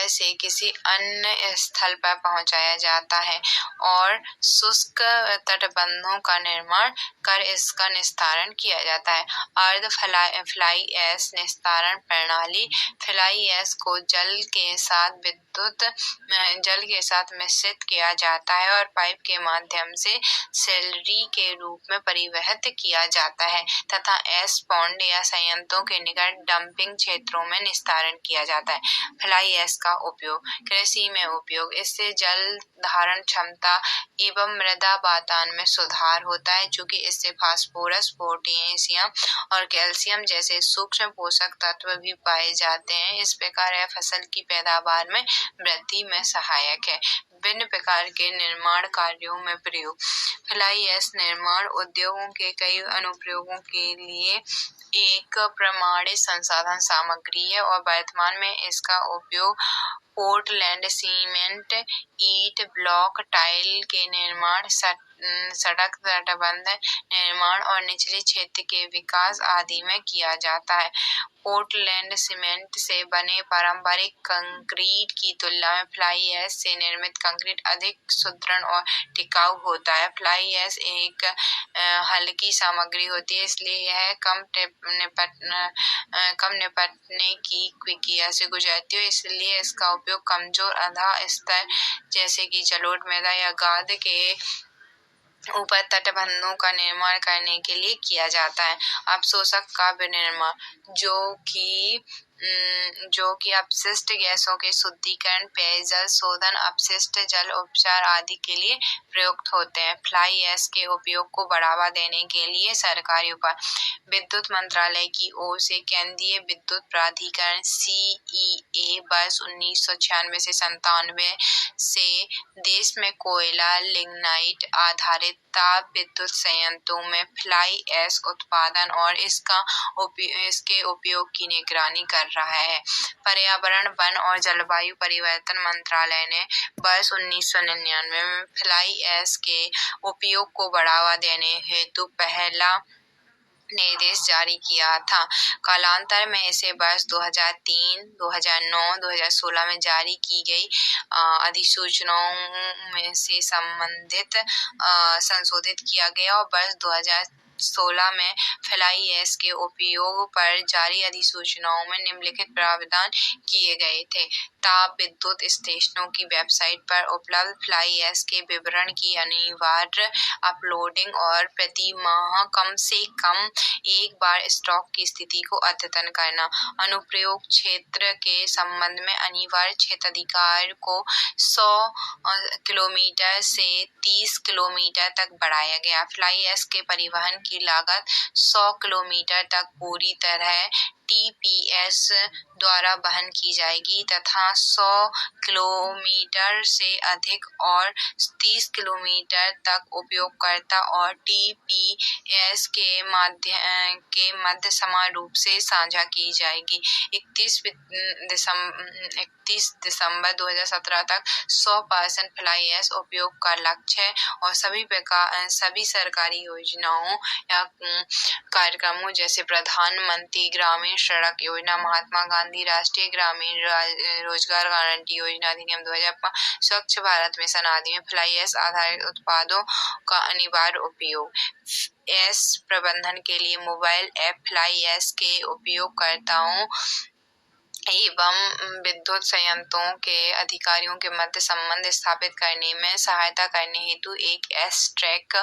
से किसी अन्य स्थल पर पहुंचाया जाता है और शुष्क तटबंधों का निर्माण कर इसका निस्तारण किया जाता है। अर्ध फ्लाई ऐश निस्तारण प्रणाली। फ्लाई ऐश को जल के साथ मिश्रित किया जाता है और पाइप के माध्यम से स्लरी के रूप में परिवहित किया जाता है तथा ऐश पॉन्ड या संयंत्रों के निकट डंपिंग क्षेत्रों में निस्तारण किया जाता है। फ्लाई ऐश का उपयोग। कृषि में उपयोग। इससे जल धारण क्षमता एवं मृदा वातावरण में सुधार होता है, चूँकि इससे फास्फोरस, पोटेशियम और कैल्शियम जैसे सूक्ष्म पोषक तत्व भी पाए जाते हैं। इस प्रकार यह फसल की पैदावार में वृद्धि में सहायक है। विभिन्न प्रकार के निर्माण कार्यों में प्रयोग। फ्लाई ऐश निर्माण उद्योगों के कई अनुप्रयोगों के लिए एक प्रमाणित संसाधन सामग्री है और वर्तमान में इसका उपयोग पोर्टलैंड सीमेंट, ईंट, ब्लॉक, टाइल के निर्माण, सड़क तटबंध निर्माण और निचले क्षेत्र के विकास आदि में किया जाता है। पोर्टलैंड सीमेंट से बने पारंपरिक कंक्रीट की तुलना में फ्लाई ऐश से निर्मित कंक्रीट अधिक सुदृढ़ और टिकाऊ होता है। फ्लाई ऐश एक हल्की सामग्री होती है, इसलिए यह कम निपटने की क्रिया से गुजरती है। इसलिए इसका उपयोग कमजोर आधार स्तर जैसे कि जलोढ़, मृदा या गाद के ऊपर तटबंधों का निर्माण करने के लिए किया जाता है। अवशोषक का विनिर्माण, जो कि अपशिष्ट गैसों के शुद्धिकरण, पेयजल शोधन, अपशिष्ट जल उपचार आदि के लिए प्रयुक्त होते हैं। फ्लाई ऐश के उपयोग को बढ़ावा देने के लिए सरकारी उपाय। विद्युत मंत्रालय की ओर से केंद्रीय विद्युत प्राधिकरण CEA वर्ष 1996 से 97 से देश में कोयला लिग्नाइट आधारित ताप विद्युत संयंत्रों में फ्लाई ऐश उत्पादन और इसके उपयोग की निगरानी कर रहा है। पर्यावरण, वन और जलवायु परिवर्तन मंत्रालय ने वर्ष 1999 में फ्लाई ऐश के उपयोग को बढ़ावा देने हेतु पहला निर्देश जारी किया था। कालांतर में इसे वर्ष 2003, 2009, 2016 में जारी की गई अधिसूचनाओं में से संबंधित संशोधित किया गया और वर्ष 2016 में फ्लाई ऐश के उपयोग पर जारी अधिसूचनाओं में निम्नलिखित प्रावधान किए गए थे। ताप विद्युत स्टेशनों की वेबसाइट पर उपलब्ध फ्लाई ऐश के विवरण की अनिवार्य अपलोडिंग और प्रति माह कम से कम एक बार स्टॉक की स्थिति को अद्यतन करना। अनुप्रयोग क्षेत्र के संबंध में अनिवार्य क्षेत्राधिकार को 100 किलोमीटर से 30 किलोमीटर तक बढ़ाया गया। फ्लाई ऐश के परिवहन की लागत 100 किलोमीटर तक पूरी तरह TPS द्वारा वहन की जाएगी तथा 100 किलोमीटर से अधिक और 30 किलोमीटर तक उपयोगकर्ता और TPS के मध्य समान रूप से साझा की जाएगी। 31 दिसंबर 2017 तक 100% फ्लाई ऐश उपयोग का लक्ष्य है और सभी सरकारी योजनाओं या कार्यक्रमों जैसे प्रधानमंत्री ग्रामीण सड़क योजना, महात्मा गांधी राष्ट्रीय ग्रामीण रोजगार गारंटी योजना अधिनियम 2005, स्वच्छ भारत मिशन आदि में फ्लाई ऐश आधारित उत्पादों का अनिवार्य उपयोग। ऐश प्रबंधन के लिए मोबाइल ऐप फ्लाई ऐश के उपयोगकर्ताओं एवं विद्युत संयंत्रों के अधिकारियों के मध्य संबंध स्थापित करने में सहायता करने हेतु एक ऐश ट्रैक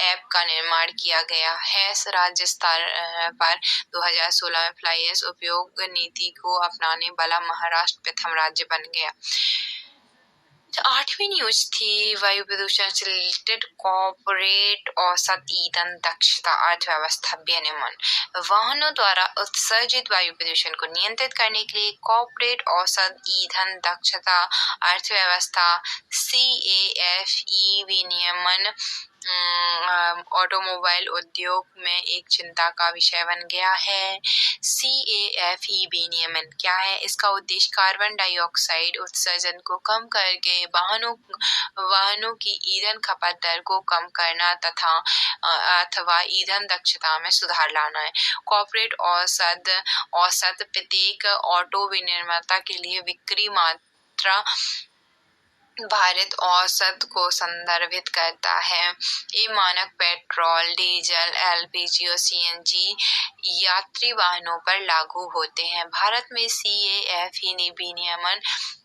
ऐप का निर्माण किया गया है। राज्य स्तर पर 2016 में फ्लाई ऐश उपयोग नीति को अपनाने वाला महाराष्ट्र प्रथम राज्य बन गया। 8वीं न्यूज थी वायु प्रदूषण से रिलेटेड कॉर्पोरेट औसत ईंधन दक्षता अर्थव्यवस्था विनियमन। वाहनों द्वारा उत्सर्जित वायु प्रदूषण को नियंत्रित करने के लिए कॉर्पोरेट औसत ईंधन दक्षता अर्थव्यवस्था CAFE विनियमन ऑटोमोबाइल उद्योग में एक चिंता का विषय बन गया है। CAFE विनियमन क्या है? इसका उद्देश्य कार्बन डाइऑक्साइड उत्सर्जन को कम करके वाहनों की ईंधन खपत दर को कम करना तथा अथवा ईंधन दक्षता में सुधार लाना है। कॉर्पोरेट औसत प्रत्येक ऑटो विनिर्माता के लिए बिक्री मात्रा भारत औसत को संदर्भित करता है। ये मानक पेट्रोल, डीजल, LPG और CNG यात्री वाहनों पर लागू होते हैं। भारत में CAFE विनियमन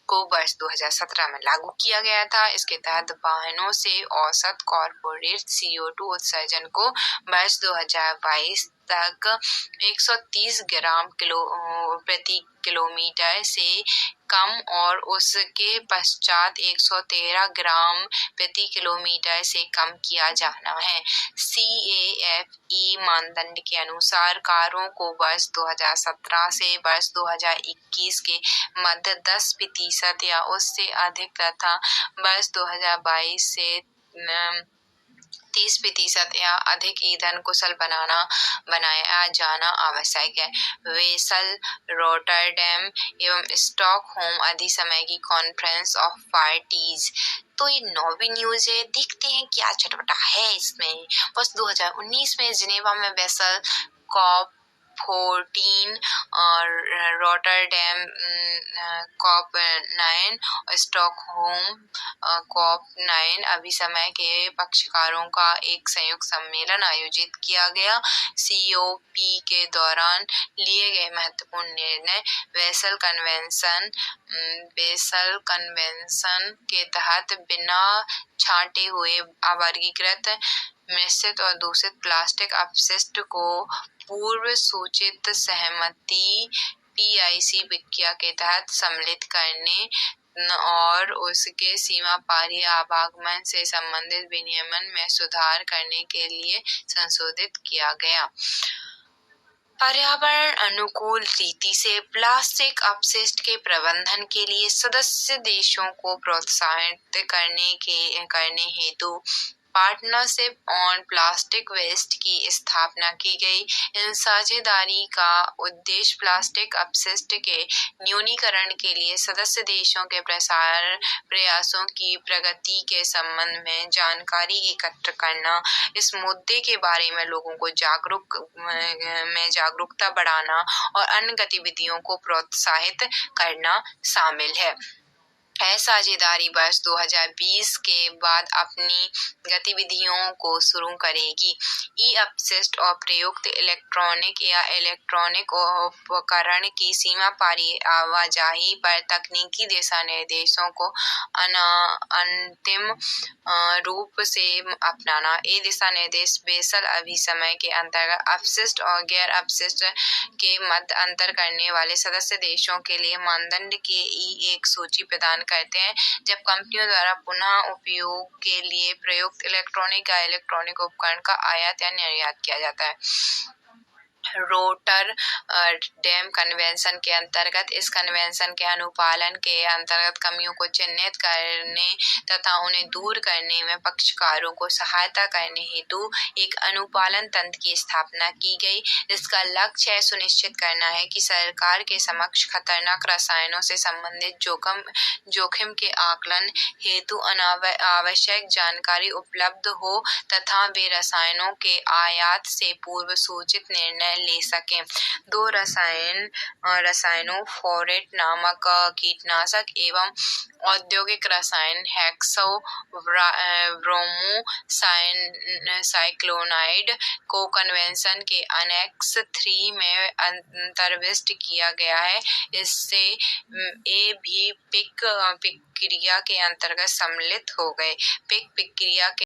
को वर्ष 2017 में लागू किया गया था। इसके तहत वाहनों से औसत कॉर्पोरेट CO2 उत्सर्जन को वर्ष 2022 तक 130 ग्राम प्रति किलोमीटर से कम और उसके पश्चात 113 ग्राम प्रति किलोमीटर से कम किया जाना है। CAFE मानदंड के अनुसार कारों को वर्ष 2017 से वर्ष 2021 के मध्य 10% या उससे अधिक तथा वर्ष 2022 से 30% या अधिक ईंधन कुशल बनाया जाना आवश्यक है। वेसल, रोटरडैम एवं स्टॉकहोम आदि समय की कॉन्फ्रेंस ऑफ पार्टीज। तो ये 9वीं न्यूज है। देखते हैं क्या चटपटा है इसमें। वर्ष 2019 में जिनेवा में वेसल COP14 और रोटरडैम COP9 और स्टॉकहोम COP9 अभी समय के पक्षकारों का एक संयुक्त सम्मेलन आयोजित किया गया। COP के दौरान लिए गए महत्वपूर्ण निर्णय वेसल कन्वेंशन के तहत बिना छांटे हुए अवर्गीकृत मिश्रित और दूषित प्लास्टिक अपशिष्ट को पूर्व सूचित सहमति PIC प्रक्रिया के तहत सम्मिलित करने और उसके सीमा पारी आवागमन से संबंधित विनियमन में सुधार करने के लिए संशोधित किया गया। पर्यावरण अनुकूल रीति से प्लास्टिक अपशिष्ट के प्रबंधन के लिए सदस्य देशों को प्रोत्साहित करने हेतु पार्टनरशिप ऑन प्लास्टिक वेस्ट की स्थापना की गई। इन साझेदारी का उद्देश्य प्लास्टिक अपशिष्ट के न्यूनीकरण के लिए सदस्य देशों के प्रयासों की प्रगति के संबंध में जानकारी एकत्र करना, इस मुद्दे के बारे में लोगों को जागरूकता बढ़ाना और अन्य गतिविधियों को प्रोत्साहित करना शामिल है। साझेदारी वर्ष 2020 के बाद अपनी गतिविधियों को शुरू करेगी। ई अपशिष्ट और प्रयुक्त इलेक्ट्रॉनिक या इलेक्ट्रॉनिक उपकरण की सीमा पारी आवाजाही पर तकनीकी दिशा निर्देशों को अंतिम रूप से अपनाना। ये दिशा निर्देश बेसल अभिसमय के अंतर्गत अपशिष्ट और गैर अपशिष्ट के मध्य अंतर करने वाले सदस्य देशों के लिए मानदंड की एक सूची प्रदान करते हैं, जब कंपनियों द्वारा पुनः उपयोग के लिए प्रयुक्त इलेक्ट्रॉनिक या इलेक्ट्रॉनिक उपकरण का आयात या निर्यात किया जाता है। रोटरडैम कन्वेंशन के अंतर्गत इस कन्वेंशन के अनुपालन के अंतर्गत कमियों को चिन्हित करने तथा उन्हें दूर करने में पक्षकारों को सहायता करने हेतु एक अनुपालन तंत्र की स्थापना की गई, जिसका लक्ष्य है सुनिश्चित करना है कि सरकार के समक्ष खतरनाक रसायनों से संबंधित जोखिम के आकलन हेतु आवश्यक जानकारी उपलब्ध हो तथा वे रसायनों के आयात से पूर्व सूचित निर्णय ले सकें। 2 रसायनों फोरेट नामक कीटनाशक एवं औद्योगिक रसायन हेक्सो ब्रोमो साइक्लोनाइड को कन्वेंशन के अनेक्स 3 में अंतर्भुक्त किया गया है। इससे ये भी पिक प्रक्रिया के अंतर्गत सम्मिलित हो गए। पिक प्रक्रिया के